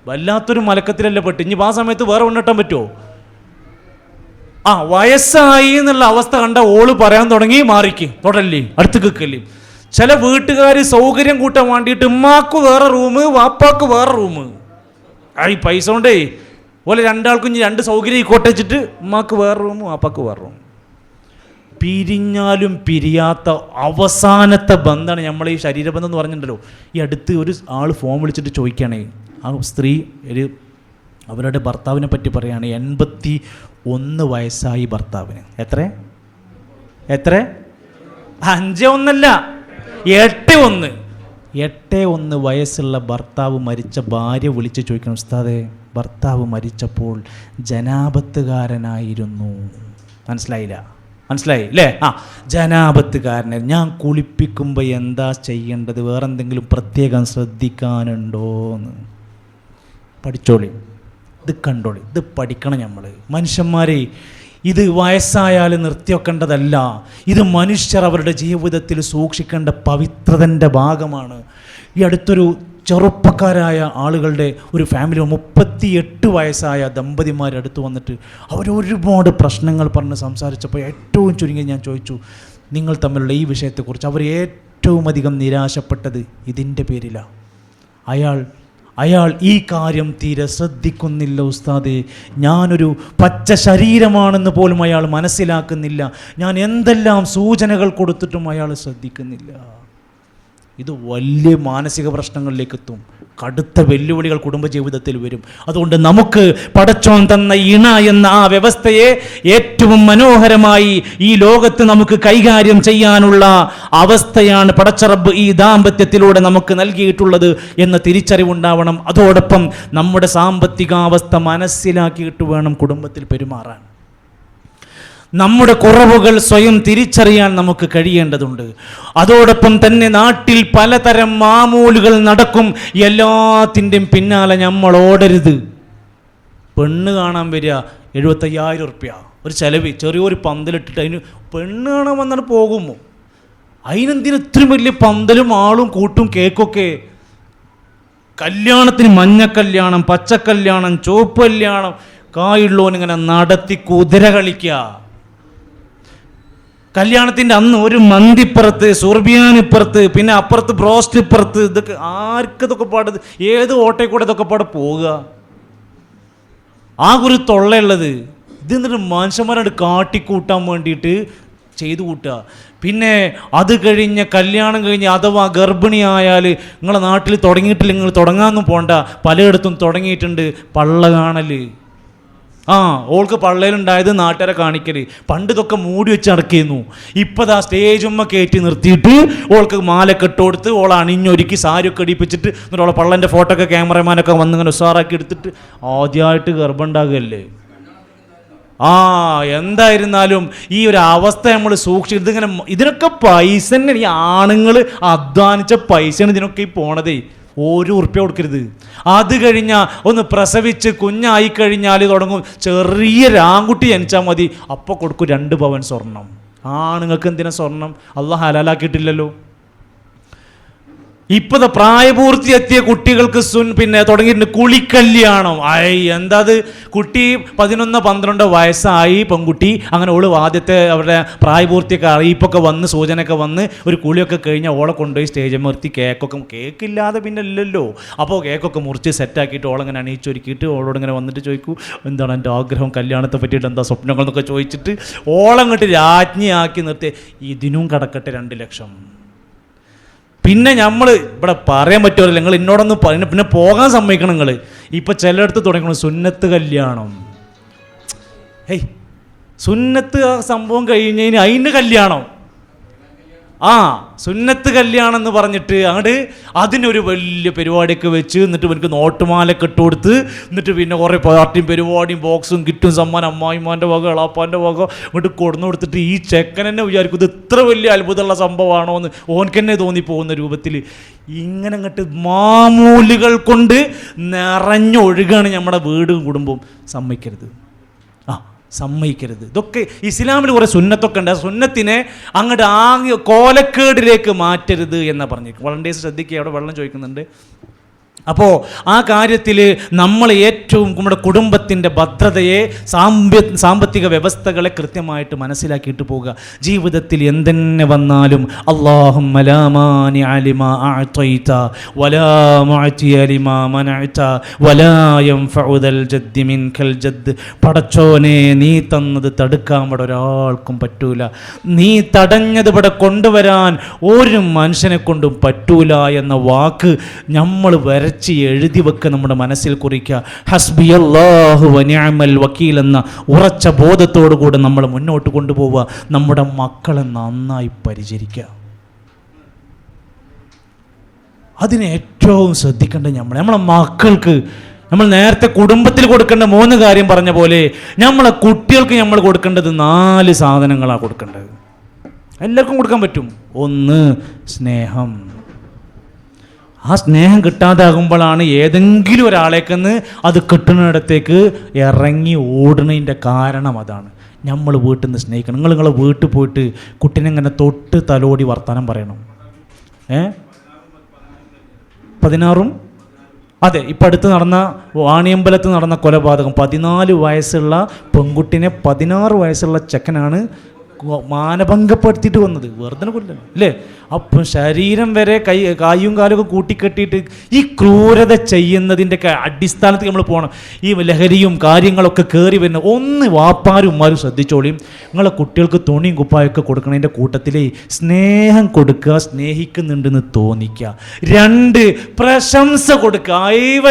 വല്ലാത്തൊരു മലക്കത്തിലല്ലേ പെട്ട്. ഇനി ആ സമയത്ത് വേറെ ഉണ്ണിട്ടാൻ പറ്റുമോ? വയസ്സായി എന്നുള്ള അവസ്ഥ കണ്ട ഓള് പറയാൻ തുടങ്ങി, മാറിക്ക്, തൊടല്ലേ, അടുത്ത് കേൾക്കല്ലേ. ചില വീട്ടുകാർ സൗകര്യം കൂട്ടാൻ വേണ്ടിയിട്ട് ഉമ്മാക്ക് വേറെ റൂം വാപ്പാക്ക് വേറെ റൂം, ഈ പൈസ കൊണ്ടേ ഓലെ രണ്ടാൾക്കും ഇനി 2 സൗകര്യം കൊട്ടച്ചിട്ട് ഉമ്മാക്ക് വേറെ റൂം വാപ്പാക്ക് വേറെ റൂം. പിരിഞ്ഞാലും പിരിയാത്ത അവസാനത്തെ ബന്ധമാണ് നമ്മൾ ഈ ശരീരബന്ധം എന്ന് പറഞ്ഞിട്ടുണ്ടല്ലോ. ഈ അടുത്ത് ഒരു ആൾ ഫോൺ വിളിച്ചിട്ട് ചോദിക്കുകയാണേ, ആ സ്ത്രീ അവരുടെ ഭർത്താവിനെ പറ്റി പറയുകയാണ്. 81 വയസ്സായി ഭർത്താവിന്. എത്ര 5-1 8-1 വയസ്സുള്ള ഭർത്താവ് മരിച്ച ഭാര്യ വിളിച്ച് ചോദിക്കണം, ഉസ്താദേ ഭർത്താവ് മരിച്ചപ്പോൾ ജനാപത്തുകാരനായിരുന്നു. മനസ്സിലായി അല്ലേ? ജനാപത്തുകാരനെ ഞാൻ കുളിപ്പിക്കുമ്പോൾ എന്താ ചെയ്യേണ്ടത്, വേറെന്തെങ്കിലും പ്രത്യേകം ശ്രദ്ധിക്കാനുണ്ടോന്ന് പഠിച്ചോളി, ഇത് കണ്ടോളി, ഇത് പഠിക്കണം നമ്മൾ മനുഷ്യന്മാരെ. ഇത് വയസ്സായാലും നിർത്തിവെക്കേണ്ടതല്ല, ഇത് മനുഷ്യർ അവരുടെ ജീവിതത്തിൽ സൂക്ഷിക്കേണ്ട പവിത്രതൻ്റെ ഭാഗമാണ്. ഈ അടുത്തൊരു ചെറുപ്പക്കാരായ ആളുകളുടെ ഒരു ഫാമിലി 38 വയസ്സായ ദമ്പതിമാരടുത്ത് വന്നിട്ട് അവരൊരുപാട് പ്രശ്നങ്ങൾ പറഞ്ഞ് സംസാരിച്ചപ്പോൾ ഏറ്റവും ചുരുങ്ങി ഞാൻ ചോദിച്ചു, നിങ്ങൾ തമ്മിലുള്ള ഈ വിഷയത്തെക്കുറിച്ച്. അവർ ഏറ്റവും അധികം നിരാശപ്പെട്ടത് ഇതിൻ്റെ പേരിലാണ്. അയാൾ ഈ കാര്യം തീരെ ശ്രദ്ധിക്കുന്നില്ല ഉസ്താദേ, ഞാനൊരു പച്ച ശരീരമാണെന്ന് പോലും അയാൾ മനസ്സിലാക്കുന്നില്ല, ഞാൻ എന്തെല്ലാം സൂചനകൾ കൊടുത്തിട്ടും അയാൾ ശ്രദ്ധിക്കുന്നില്ല. ഇത് വലിയ മാനസിക പ്രശ്നങ്ങളിലേക്ക് എത്തും, കടുത്ത വെല്ലുവിളികൾ കുടുംബജീവിതത്തിൽ വരും. അതുകൊണ്ട് നമുക്ക് പടച്ചോൻ തന്ന ഇണ എന്ന ആ വ്യവസ്ഥയെ ഏറ്റവും മനോഹരമായി ഈ ലോകത്ത് നമുക്ക് കൈകാര്യം ചെയ്യാനുള്ള അവസ്ഥയാണ് പടച്ചറബ് ഈ ദാമ്പത്യത്തിലൂടെ നമുക്ക് നൽകിയിട്ടുള്ളത് എന്ന തിരിച്ചറിവുണ്ടാവണം. അതോടൊപ്പം നമ്മുടെ സാമ്പത്തികാവസ്ഥ മനസ്സിലാക്കിയിട്ട് വേണം കുടുംബത്തിൽ പെരുമാറാൻ. നമ്മുടെ കുറവുകൾ സ്വയം തിരിച്ചറിയാൻ നമുക്ക് കഴിയേണ്ടതുണ്ട്. അതോടൊപ്പം തന്നെ നാട്ടിൽ പലതരം മാമൂലുകൾ നടക്കും, എല്ലാത്തിൻ്റെയും പിന്നാലെ നമ്മൾ ഓടരുത്. പെണ്ണ് കാണാൻ വരിക 75,000 ഉറുപ്യ ഒരു ചെലവ്, ചെറിയൊരു പന്തലിട്ടിട്ട് അതിന് പെണ്ണ് കാണാൻ വന്നിട്ട് പോകുമോ? അതിനെന്തിന് ഇത്രയും വലിയ പന്തലും ആളും കൂട്ടും കേക്കൊക്കെ? കല്യാണത്തിന് മഞ്ഞ കല്യാണം, പച്ചക്കല്യാണം, ചുവപ്പ് കല്യാണം, കായുള്ളവനിങ്ങനെ നടത്തി കുതിര കളിക്കുക. കല്യാണത്തിൻ്റെ അന്ന് ഒരു മന്തിപ്പുറത്ത്, സുർബിയാനിപ്പുറത്ത്, പിന്നെ അപ്പുറത്ത് ബ്രോസ്റ്റ് ഇപ്പുറത്ത്, ഇതൊക്കെ ആർക്കിതൊക്കെ പാടത്, ഏത് ഓട്ടയിൽ കൂടെ ഇതൊക്കെ പാടെ പോവുക? ആ ഒരു തൊള്ളയുള്ളത് ഇത് എന്നിട്ട് മനുഷ്യന്മാരോട് കാട്ടിക്കൂട്ടാൻ വേണ്ടിയിട്ട് ചെയ്തു കൂട്ടുക. പിന്നെ അത് കഴിഞ്ഞ് കല്യാണം കഴിഞ്ഞ് അഥവാ ഗർഭിണിയായാൽ നിങ്ങളെ നാട്ടിൽ തുടങ്ങിയിട്ടില്ല, നിങ്ങൾ തുടങ്ങാനൊന്നും പോണ്ട, പലയിടത്തും തുടങ്ങിയിട്ടുണ്ട് പള്ള കാണൽ. ഓൾക്ക് പള്ളയിലുണ്ടായത് നാട്ടുകാരെ കാണിക്കൽ. പണ്ട് ഇതൊക്കെ മൂടി വെച്ച് അടക്കിയിരുന്നു. ഇപ്പം ആ സ്റ്റേജുമ്മ കയറ്റി നിർത്തിയിട്ട് ഓൾക്ക് മാലക്കെട്ട് കൊടുത്ത് ഓളെ അണിഞ്ഞൊരുക്കി സാരിയൊക്കെ അടിപ്പിച്ചിട്ട് എന്നിട്ട് ഓളെ പള്ളൻ്റെ ഫോട്ടോ ഒക്കെ ക്യാമറമാനൊക്കെ വന്നിങ്ങനെ ഉഷാറാക്കി എടുത്തിട്ട് ആദ്യമായിട്ട് ഗർഭം ഉണ്ടാകുകയല്ലേ. എന്തായിരുന്നാലും ഈ ഒരു അവസ്ഥ നമ്മൾ സൂക്ഷിച്ച് ഇതിങ്ങനെ, ഇതിനൊക്കെ പൈസ തന്നെ, ഈ ആണുങ്ങൾ അധ്വാനിച്ച പൈസയാണ് ഇതിനൊക്കെ ഈ പോണതേ. 1 ഉറുപ്യ കൊടുക്കരുത്. അത് കഴിഞ്ഞാൽ ഒന്ന് പ്രസവിച്ച് കുഞ്ഞായി കഴിഞ്ഞാൽ തുടങ്ങും, ചെറിയൊരു ആൺകുട്ടി ജനിച്ചാൽ മതി, അപ്പോൾ കൊടുക്കും 2 പവൻ സ്വർണം. ആണുങ്ങൾക്ക് എന്തിനാ സ്വർണം? അള്ളാഹ് ഹലാലാക്കിയിട്ടില്ലല്ലോ. ഇപ്പോഴത്തെ പ്രായപൂർത്തി എത്തിയ കുട്ടികൾക്ക് പിന്നെ തുടങ്ങിയിട്ടുണ്ട് കുളിക്കല്യാണം. എന്താ അത്? കുട്ടി 11-12 വയസ്സായി പെൺകുട്ടി, അങ്ങനെ ഓള് ആദ്യത്തെ അവരുടെ പ്രായപൂർത്തിയൊക്കെ അറിയിപ്പൊക്കെ വന്ന് സൂചനയൊക്കെ വന്ന് ഒരു കുളിയൊക്കെ കഴിഞ്ഞാൽ ഓളെ കൊണ്ടുപോയി സ്റ്റേജിൽ നിർത്തി കേക്കില്ലാതെ പിന്നെ ഇല്ലല്ലോ. അപ്പോൾ കേക്കൊക്കെ മുറിച്ച് സെറ്റാക്കിയിട്ട് ഓളങ്ങനെ അണിയിച്ചൊരുക്കിയിട്ട് ഓളോടിങ്ങനെ വന്നിട്ട് ചോദിക്കൂ, എന്താണ് എൻ്റെ ആഗ്രഹം, കല്യാണത്തെ പറ്റിയിട്ട് എന്താ സ്വപ്നങ്ങൾ എന്നൊക്കെ ചോദിച്ചിട്ട് ഓളങ്ങോട്ട് രാജ്ഞിയാക്കി നിർത്തി. ഇതിനും കടക്കട്ടെ 2 ലക്ഷം. പിന്നെ നമ്മൾ ഇവിടെ പറയാൻ പറ്റുമല്ലോ, നിങ്ങൾ എന്നോടൊന്ന് പിന്നെ പോകാൻ സമ്മതിക്കണം. നിങ്ങൾ ഇപ്പം ചിലയിടത്ത് തുടങ്ങണം സുന്നത്ത് കല്യാണം. സുന്നത്ത് സംഭവം കഴിഞ്ഞതിന് അതിന് കല്യാണം. സുന്നത്ത് കല്യാണം എന്ന് പറഞ്ഞിട്ട് അങ്ങോട്ട് അതിനൊരു വലിയ പരിപാടിയൊക്കെ വെച്ച് എന്നിട്ട് എനിക്ക് നോട്ടുമാലൊക്കെ ഇട്ട് കൊടുത്ത് എന്നിട്ട് പിന്നെ കുറേ പാർട്ടിയും പരിപാടിയും ബോക്സും കിറ്റും സമ്മാനം അമ്മായിമാൻ്റെ വക എളാപ്പാൻ്റെ വക ഇങ്ങോട്ട് കൊടുന്നു കൊടുത്തിട്ട് ഈ ചെക്കൻ തന്നെ വിചാരിക്കും ഇത് ഇത്ര വലിയ അത്ഭുതമുള്ള സംഭവമാണോ എന്ന് ഓൻക്ക് തന്നെ തോന്നിപ്പോകുന്ന രൂപത്തിൽ ഇങ്ങനെ അങ്ങോട്ട് മാമൂലുകൾ കൊണ്ട് നിറഞ്ഞൊഴുകാണ് നമ്മുടെ വീടും കുടുംബവും. സമ്മതിക്കരുത്. ഇതൊക്കെ ഇസ്ലാമിൽ കുറേ സുന്നത്തൊക്കെ ഉണ്ട്. ആ സുന്നത്തിനെ അങ്ങോട്ട് കോലക്കേടിലേക്ക് മാറ്റരുത് എന്നാണ് പറഞ്ഞിരിക്കും. വളണ്ടിയേഴ്സ് ശ്രദ്ധിക്കുക, അവിടെ വെള്ളം ചോദിക്കുന്നുണ്ട്. അപ്പോൾ ആ കാര്യത്തിൽ നമ്മൾ ഏറ്റവും നമ്മുടെ കുടുംബത്തിൻ്റെ ഭദ്രതയെ സാമ്പത്തിക വ്യവസ്ഥകളെ കൃത്യമായിട്ട് മനസ്സിലാക്കിയിട്ട് പോകുക. ജീവിതത്തിൽ എന്തെന്നെ വന്നാലും അല്ലാഹുമ്മ ലാ മാനിഅ ലിമാ അഅ്തൈത വലാ മുഅ്തിയ ലിമാ മനഅത വലാ യൻഫഉ ദൽ ജദ്ദി മിൻകൽ ജദ്ദ്. പടച്ചോനെ, നീ തന്നത് തടുക്കാൻ ഇവിടെ ഒരാൾക്കും പറ്റൂല, നീ തടഞ്ഞത് ഇവിടെ കൊണ്ടുവരാൻ ഒരു മനുഷ്യനെ കൊണ്ടും പറ്റൂല എന്ന വാക്ക് നമ്മൾ എഴുതി വെക്കുക, നമ്മുടെ മനസ്സിൽ കുറിക്കുക. ഹസ്ബിയല്ലാഹു വനിഅമൽ വക്കീൽ എന്ന ഉറച്ച ബോധത്തോടു കൂടെ നമ്മൾ മുന്നോട്ട് കൊണ്ടുപോവുക. നമ്മുടെ മക്കളെ നന്നായി പരിചരിക്കുക. അതിന് ഏറ്റവും ശ്രദ്ധിക്കേണ്ടത് നമ്മളെ മക്കൾക്ക് നമ്മൾ നേരത്തെ കുടുംബത്തിൽ കൊടുക്കേണ്ട 3 കാര്യം പറഞ്ഞ പോലെ നമ്മളെ കുട്ടികൾക്ക് നമ്മൾ കൊടുക്കേണ്ടത് 4 സാധനങ്ങളാണ് കൊടുക്കേണ്ടത്. എല്ലാവർക്കും കൊടുക്കാൻ പറ്റും. 1, സ്നേഹം. ആ സ്നേഹം കിട്ടാതാകുമ്പോഴാണ് ഏതെങ്കിലും ഒരാളേക്കെന്ന് അത് കിട്ടുന്നിടത്തേക്ക് ഇറങ്ങി ഓടുന്നതിൻ്റെ കാരണം അതാണ്. നമ്മൾ വീട്ടിൽ നിന്ന് സ്നേഹിക്കണം. നിങ്ങളെ വീട്ടിൽ പോയിട്ട് കുട്ടീനെ ഇങ്ങനെ തൊട്ട് തലോടി വർത്താനം പറയണം. 16 അതെ, ഇപ്പം അടുത്ത് നടന്ന വാണിയമ്പലത്ത് നടന്ന കൊലപാതകം, 14 വയസ്സുള്ള പെൺകുട്ടിനെ 16 വയസ്സുള്ള ചെക്കനാണ് മാനഭംഗപ്പെടുത്തിയിട്ട് വന്നത്. വെറുതെ കൊല്ലണം അല്ലേ? അപ്പം ശരീരം വരെ കായും കാലൊക്കെ കൂട്ടിക്കെട്ടിയിട്ട് ഈ ക്രൂരത ചെയ്യുന്നതിൻ്റെ അടിസ്ഥാനത്തിൽ നമ്മൾ പോകണം. ഈ ലഹരിയും കാര്യങ്ങളൊക്കെ കയറി വരുന്ന വാപ്പാരും ഉമ്മാരും ശ്രദ്ധിച്ചോളിയും. നിങ്ങളെ കുട്ടികൾക്ക് തുണിയും കുപ്പായൊക്കെ കൊടുക്കണതിൻ്റെ കൂട്ടത്തിലേ സ്നേഹം കൊടുക്കുക, സ്നേഹിക്കുന്നുണ്ടെന്ന് തോന്നിക്കുക. 2, പ്രശംസ കൊടുക്കുക.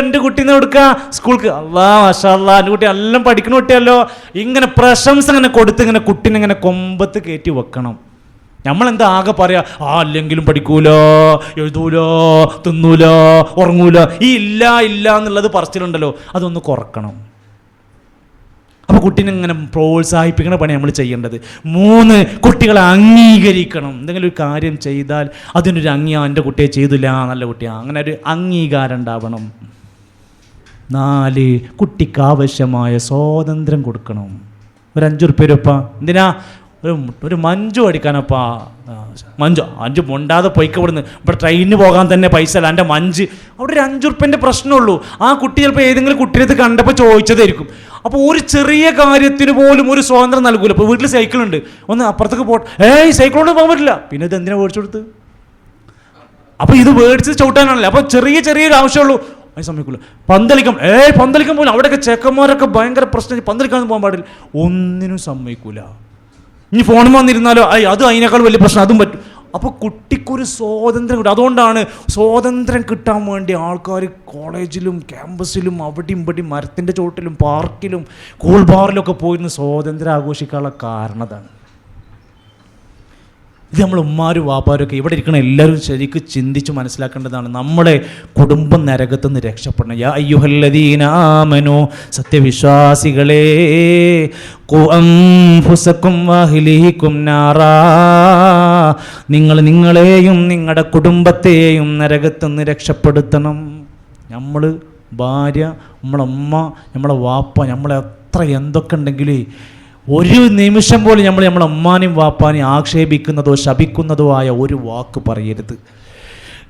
എൻ്റെ കുട്ടീനെ കൊടുക്കുക സ്കൂൾക്ക്, അല്ലാ മാഷാ അല്ലാ എൻ്റെ കുട്ടി എല്ലാം പഠിക്കുന്ന കുട്ടിയല്ലോ, ഇങ്ങനെ പ്രശംസ ഇങ്ങനെ കൊടുത്ത് ഇങ്ങനെ കുട്ടീനെ ഇങ്ങനെ കൊമ്പത്ത് കയറ്റി വെക്കണം. നമ്മളെന്താ ആകെ പറയാ, അല്ലെങ്കിലും പഠിക്കൂല, എഴുതൂല, തിന്നൂല, ഉറങ്ങൂല, ഈ ഇല്ല എന്നുള്ളത് പറച്ചിലുണ്ടല്ലോ, അതൊന്ന് കുറക്കണം. അപ്പോൾ കുട്ടീനെ ഇങ്ങനെ പ്രോത്സാഹിപ്പിക്കുന്ന പണി നമ്മൾ ചെയ്യേണ്ടത്. 3, കുട്ടികളെ അംഗീകരിക്കണം. എന്തെങ്കിലും ഒരു കാര്യം ചെയ്താൽ അതിനൊരു എൻ്റെ കുട്ടിയെ ചെയ്തില്ല, നല്ല കുട്ടിയാണ്, അങ്ങനെ ഒരു അംഗീകാരം ഉണ്ടാവണം. 4, കുട്ടിക്ക് ആവശ്യമായ സ്വാതന്ത്ര്യം കൊടുക്കണം. ഒരു 5 ഉറുപ്പ്യ രൂപ എന്തിനാ? ഒരു മഞ്ചു അടിക്കാനപ്പാ. മഞ്ചു മുണ്ടാതെ പൊയ്ക്കവിടുന്ന്. ഇവിടെ ട്രെയിനിന് പോകാൻ തന്നെ പൈസ അല്ല, എൻ്റെ മഞ്ച്. അവിടെ ഒരു 5 ഉറുപ്പ്യൻ്റെ പ്രശ്നമുള്ളൂ. ആ കുട്ടി ചിലപ്പോൾ ഏതെങ്കിലും കുട്ടിയെ കണ്ടപ്പോൾ ചോദിച്ചതായിരിക്കും. അപ്പോൾ ഒരു ചെറിയ കാര്യത്തിന് പോലും ഒരു സ്വാതന്ത്ര്യം നൽകൂല. ഇപ്പോൾ വീട്ടിൽ സൈക്കിളുണ്ട്, ഒന്ന് അപ്പുറത്തേക്ക് സൈക്കിൾ കൊണ്ട് പോകാൻ പറ്റില്ല, പിന്നെ ഇത് എന്തിനാ മേടിച്ചു കൊടുത്ത്? അപ്പോൾ ഇത് മേടിച്ച് ചവിട്ടാനാണല്ലേ. അപ്പോൾ ചെറിയൊരു ആവശ്യമുള്ളൂ, അത് സമ്മതിക്കില്ല. പന്തളിക്കാൻ പോലും അവിടെയൊക്കെ ചെക്കന്മാരൊക്കെ ഭയങ്കര പ്രശ്നം, പന്തളിക്കാൻ പോകാൻ പാടില്ല, ഒന്നിനും സമ്മതിക്കൂല. ഇനി ഫോൺ വന്നിരുന്നാലോ അത് അതിനേക്കാൾ വലിയ പ്രശ്നം, അതും പറ്റും. അപ്പോൾ കുട്ടിക്കൊരു സ്വാതന്ത്ര്യം കിട്ടും. അതുകൊണ്ടാണ് സ്വാതന്ത്ര്യം കിട്ടാൻ വേണ്ടി ആൾക്കാർ കോളേജിലും ക്യാമ്പസിലും അവിടെയും ഇവിടെയും മരത്തിൻ്റെ ചോട്ടിലും പാർക്കിലും കൂൾ ബാറിലൊക്കെ പോയിരുന്ന് സ്വാതന്ത്ര്യം ആഘോഷിക്കാനുള്ള കാരണം അതാണ്. ഇത് നമ്മൾ ഉമ്മാരും വാപ്പാരൊക്കെ ഇവിടെ ഇരിക്കണ എല്ലാവരും ശരിക്കും ചിന്തിച്ച് മനസ്സിലാക്കേണ്ടതാണ്. നമ്മുടെ കുടുംബം നരകത്തുനിന്ന് രക്ഷപ്പെടണം. യാ അയ്യുഹല്ലദീന ആമനൂ, സത്യവിശ്വാസികളെ, ഖു അൻഫുസകും വഅഹ്ലീകും നാറാ, നിങ്ങളെയും നിങ്ങളുടെ കുടുംബത്തെയും നരകത്തുനിന്ന് രക്ഷപ്പെടുത്തണം. നമ്മൾ ഭാര്യ, നമ്മളമ്മ, നമ്മളെ വാപ്പ, നമ്മളെ എത്ര എന്തൊക്കെ ഉണ്ടെങ്കിൽ ഒരു നിമിഷം പോലും നമ്മളെ അമ്മാനെയും വാപ്പാനെയും ആക്ഷേപിക്കുന്നതോ ശപിക്കുന്നതോ ആയ ഒരു വാക്ക് പറയരുത്.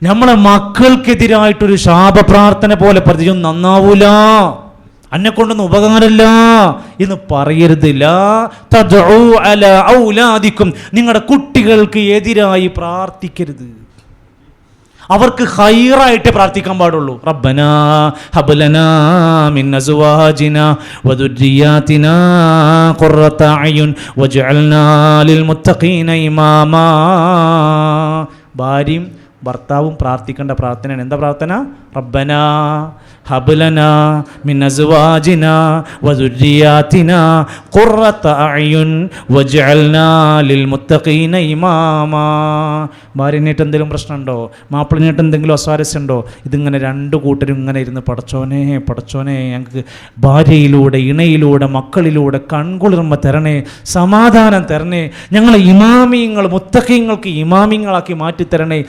നമ്മളെ മക്കൾക്കെതിരായിട്ടൊരു ശാപപ്രാർത്ഥന പോലെ പ്രതിയും നന്നാവൂല, അന്നെ കൊണ്ടൊന്നും ഉപകാരമില്ല എന്ന് പറയരുത്. ലാ തദ്ഉ അലാ ഔലാദിക്കും, നിങ്ങളുടെ കുട്ടികൾക്ക് എതിരായി പ്രാർത്ഥിക്കരുത്. അവർക്ക് ഖൈറായിട്ട് പ്രാർത്ഥിക്കാൻ പാടുള്ളൂ. റബ്ബനാ ഹബ്ലനാ മിൻ അസ്വാജിനാ വദുർരിയാതിനാ ഖുർറത അയുൻ വജഅൽനാ ലിൽ മുത്തഖീന ഇമാമാ. ഭാര്യയും ഭർത്താവും പ്രാർത്ഥിക്കേണ്ട പ്രാർത്ഥനയാണ്. എന്താ പ്രാർത്ഥന? റബ്ബനാ ഹബ്ലനാ മിൻ അസ്വാജിനാ വദുർരിയാതിനാ ഖുർറത അഅ്യുൻ വജ്അൽനാ ലിൽമുത്തഖീന ഇമാമാ. ഭാര്യനായിട്ട് എന്തെങ്കിലും പ്രശ്നമുണ്ടോ, മാപ്പിളിനായിട്ട് എന്തെങ്കിലും അസ്വാരസ്യമുണ്ടോ, ഇതിങ്ങനെ രണ്ടു കൂട്ടരും ഇങ്ങനെ ഇരുന്ന് പടച്ചോനെ പടച്ചോനെ ഞങ്ങൾക്ക് ഭാര്യയിലൂടെ ഇണയിലൂടെ മക്കളിലൂടെ കൺകുളിർമ തരണേ, സമാധാനം തരണേ, ഞങ്ങളെ ഇമാമിയങ്ങൾ മുത്തഖീങ്ങൾക്ക് ഇമാമിയങ്ങളാക്കി മാറ്റിത്തരണേ.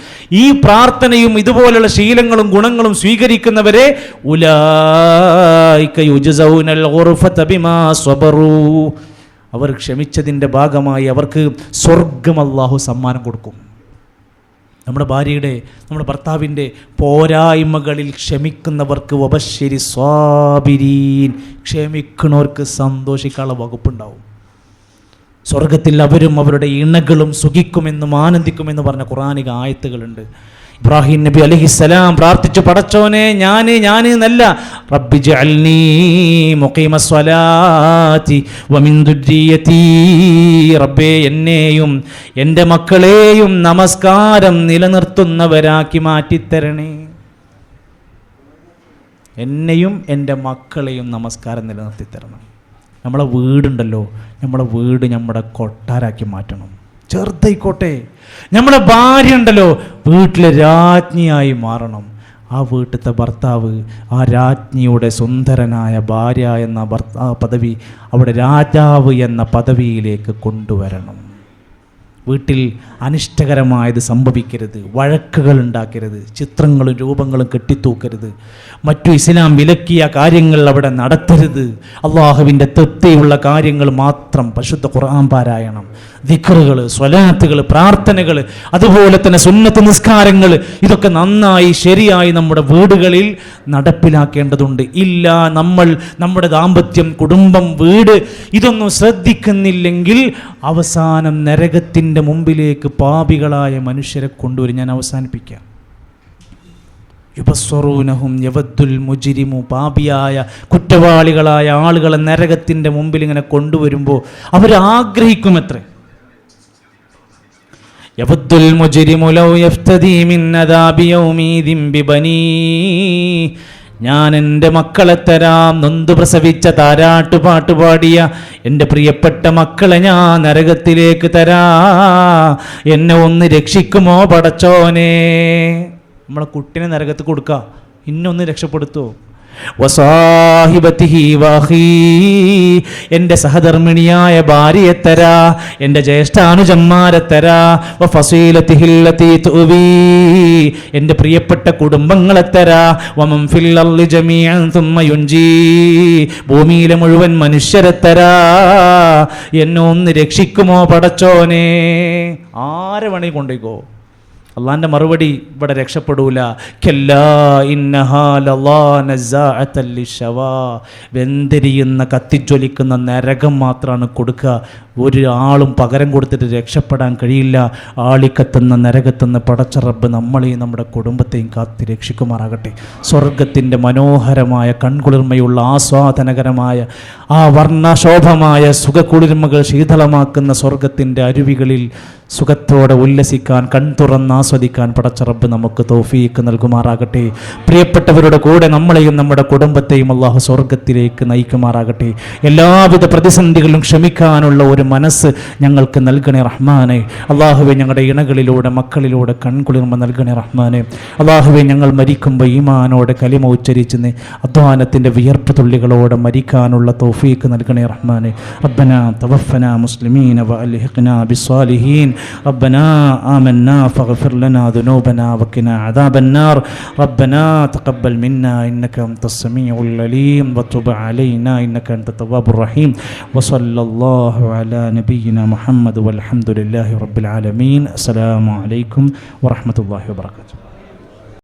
ഈ പ്രാർത്ഥനയും ഇതുപോലുള്ള ശീലങ്ങളും ഗുണങ്ങളും സ്വീകരിക്കുന്നവരെ ഉലൈക യുജ്സൗനൽ ഗുർഫത ബിമാ സ്വബറു, അവർ ക്ഷമിച്ചതിൻ്റെ ഭാഗമായി അവർക്ക് സ്വർഗം അല്ലാഹു സമ്മാനം കൊടുക്കും. നമ്മുടെ ഭാര്യയുടെ നമ്മുടെ ഭർത്താവിൻ്റെ പോരായ്മകളിൽ ക്ഷമിക്കുന്നവർക്ക് വബശ്ശിരി സ്വാബിരീൻ, ക്ഷമിക്കുന്നവർക്ക് സന്തോഷിക്കാനുള്ള വകുപ്പുണ്ടാവും. സ്വർഗത്തിൽ അവരും അവരുടെ ഇണകളും സുഖിക്കുമെന്നും ആനന്ദിക്കുമെന്ന് പറഞ്ഞ ഖുർആനിക ആയത്തുകളുണ്ട്. ഇബ്രാഹിം നബി അലൈഹിസ്സലാം പ്രാർത്ഥിച്ചു, പടച്ചോനെ ഞാൻ എന്നല്ല, റബ്ബി ജഅൽനീ മുഖീമസ്സലാത്തി വമിൻ ദുർരിയതി, റബ്ബേ എന്നെയും എൻ്റെ മക്കളെയും നമസ്കാരം നിലനിർത്തുന്നവരാക്കി മാറ്റിത്തരണേ. എന്നെയും എൻ്റെ മക്കളെയും നമസ്കാരം നിലനിർത്തിത്തരണം. നമ്മളെ വീടുണ്ടല്ലോ, നമ്മളെ വീട് നമ്മുടെ കൊട്ടാരാക്കി മാറ്റണം, ചെറുതായിക്കോട്ടെ. നമ്മുടെ ഭാര്യ ഉണ്ടല്ലോ, വീട്ടിലെ രാജ്ഞിയായി മാറണം. ആ വീട്ടിലത്തെ ഭർത്താവ് ആ രാജ്ഞിയുടെ സുന്ദരനായ ഭാര്യ എന്ന പദവി അവിടെ രാജാവ് എന്ന പദവിയിലേക്ക് കൊണ്ടുവരണം. വീട്ടിൽ അനിഷ്ടകരമായത് സംഭവിക്കരുത്, വഴക്കുകൾ ഉണ്ടാക്കരുത്, ചിത്രങ്ങളും രൂപങ്ങളും കെട്ടിത്തൂക്കരുത്, മറ്റു ഇസ്ലാം വിലക്കിയ കാര്യങ്ങൾ അവിടെ നടത്തരുത്. അള്ളാഹുവിൻ്റെ തൃപ്തിയുള്ള കാര്യങ്ങൾ മാത്രം, പരിശുദ്ധ ഖുർആൻ പാരായണം, ദിക്റുകൾ, സ്വലാത്തുകൾ, പ്രാർത്ഥനകൾ, അതുപോലെ തന്നെ സുന്നത്ത് നിസ്കാരങ്ങൾ, ഇതൊക്കെ നന്നായി ശരിയായി നമ്മുടെ വീടുകളിൽ നടപ്പിലാക്കേണ്ടതുണ്ട്. ഇല്ല, നമ്മൾ നമ്മുടെ ദാമ്പത്യം, കുടുംബം, വീട് ഇതൊന്നും ശ്രദ്ധിക്കുന്നില്ലെങ്കിൽ അവസാനം നരകത്തിൻ്റെ മുമ്പിലേക്ക് പാപികളായ മനുഷ്യരെ കൊണ്ടുവരും. ഞാൻ അവസാനിപ്പിക്കാം. യുബസ്വറൂനഹും യവദ്ദുൽ മുജ്രിമു, പാപിയായ കുറ്റവാളികളായ ആളുകളെ നരകത്തിൻ്റെ മുമ്പിൽ ഇങ്ങനെ കൊണ്ടുവരുമ്പോൾ അവരാഗ്രഹിക്കുമത്രേ, യവദ്ദുൽ മുജ്രിമു ലൗ യഫ്തദി മിൻ അദാബി യൗമിദിൻ ബിബനീ, ഞാൻ എൻ്റെ മക്കളെ തരാം, നൊന്തു പ്രസവിച്ച താരാട്ടുപാട്ട് പാടിയ എൻ്റെ പ്രിയപ്പെട്ട മക്കളെ ഞാൻ നരകത്തിലേക്ക് തരാ, എന്നെ ഒന്ന് രക്ഷിക്കുമോ പടച്ചോനെ. നമ്മളെ കുട്ടിനെ നരകത്ത് കൊടുക്കുക, ഇന്നൊന്ന് രക്ഷപ്പെടുത്തുമോ. വസാഹിബത്തിഹി വഹീ, എൻ്റെ സഹധർമ്മിണിയായ ഭാര്യയെ തരാ, എൻ്റെ ജ്യേഷ്ഠാനുജന്മാരെ തരാ, വഫസീലത്തിഹില്ലതി തുവീ, എൻ്റെ പ്രിയപ്പെട്ട കുടുംബങ്ങളെ തരാ, വമൻ ഫിൽ അർളി ജമീഅൻ തുമ്മ യുൻജീ, ഭൂമിയിലെ മുഴുവൻ മനുഷ്യരെ തരാ, എന്നെ ഒന്ന് രക്ഷിക്കുമോ പടച്ചോനെ. ആരെ വേണേ കൊണ്ടേക്കോ, അള്ളാൻ്റെ മറുപടി ഇവിടെ രക്ഷപ്പെടൂല. വെന്തിരിയുന്ന കത്തിജ്വലിക്കുന്ന നരകം മാത്രമാണ് കൊടുക്കുക. ഒരാളും പകരം കൊടുത്തിട്ട് രക്ഷപ്പെടാൻ കഴിയില്ല. ആളിക്കത്തുന്ന നരകത്തുന്ന പടച്ച റബ്ബ് നമ്മളെയും നമ്മുടെ കുടുംബത്തെയും കാത്തി രക്ഷിക്കുമാറാകട്ടെ. സ്വർഗത്തിൻ്റെ മനോഹരമായ കൺകുളിർമയുള്ള ആസ്വാദനകരമായ ആ വർണ്ണശോഭമായ സുഖകുളിർമകൾ ശീതളമാക്കുന്ന സ്വർഗത്തിൻ്റെ അരുവികളിൽ സുഖത്തോടെ ഉല്ലസിക്കാൻ, കൺതുറന്ന് ആസ്വദിക്കാൻ പടച്ച റബ്ബ് നമുക്ക് തൗഫീക്ക് നൽകുമാറാകട്ടെ. പ്രിയപ്പെട്ടവരുടെ കൂടെ നമ്മളെയും നമ്മുടെ കുടുംബത്തെയും അല്ലാഹു സ്വർഗത്തിലേക്ക് നയിക്കുമാറാകട്ടെ. എല്ലാവിധ പ്രതിസന്ധികളും ക്ഷമിക്കാനുള്ള ഒരു മനസ്സ് ഞങ്ങൾക്ക് നൽകണേ റഹ്മാനെ. അല്ലാഹുവേ, ഞങ്ങളുടെ ഇണകളിലൂടെ മക്കളിലൂടെ കൺകുളിർമ നൽകണേ റഹ്മാനെ. അല്ലാഹുവേ, ഞങ്ങൾ മരിക്കുമ്പോൾ ഈമാനോടെ കലിമ ഉച്ചരിച്ച് അധ്വാനത്തിൻ്റെ വിയർപ്പ് തുള്ളികളോടെ മരിക്കാനുള്ള തൗഫീക്ക് നൽകണേ റഹ്മാനെ. റബ്ബനാ തവഫനാ മുസ്ലിമീന വഅൽഹിഖ്നാ ബിസ്സാലിഹീൻ. റബ്ബനാ ആമന്നാ ഫഗ്ഫിർ ലനാ ദുനൂബനാ വഖിനാ അദാബന്നാർ. റബ്ബനാ തഖബ്ബൽ മിന്നാ ഇന്നക അൻതസ് സമീഉൽ അലീം വതുബ് അലൈനാ ഇന്നക അൻതത് തവ്വാബുർ റഹീം. വസല്ലല്ലാഹു അലാ നബിയിനാ മുഹമ്മദ് വൽഹംദുലില്ലാഹി റബ്ബിൽ ആലമീൻ. അസ്സലാമു അലൈക്കും വറഹ്മത്തുള്ളാഹി വബറകാതുഹു.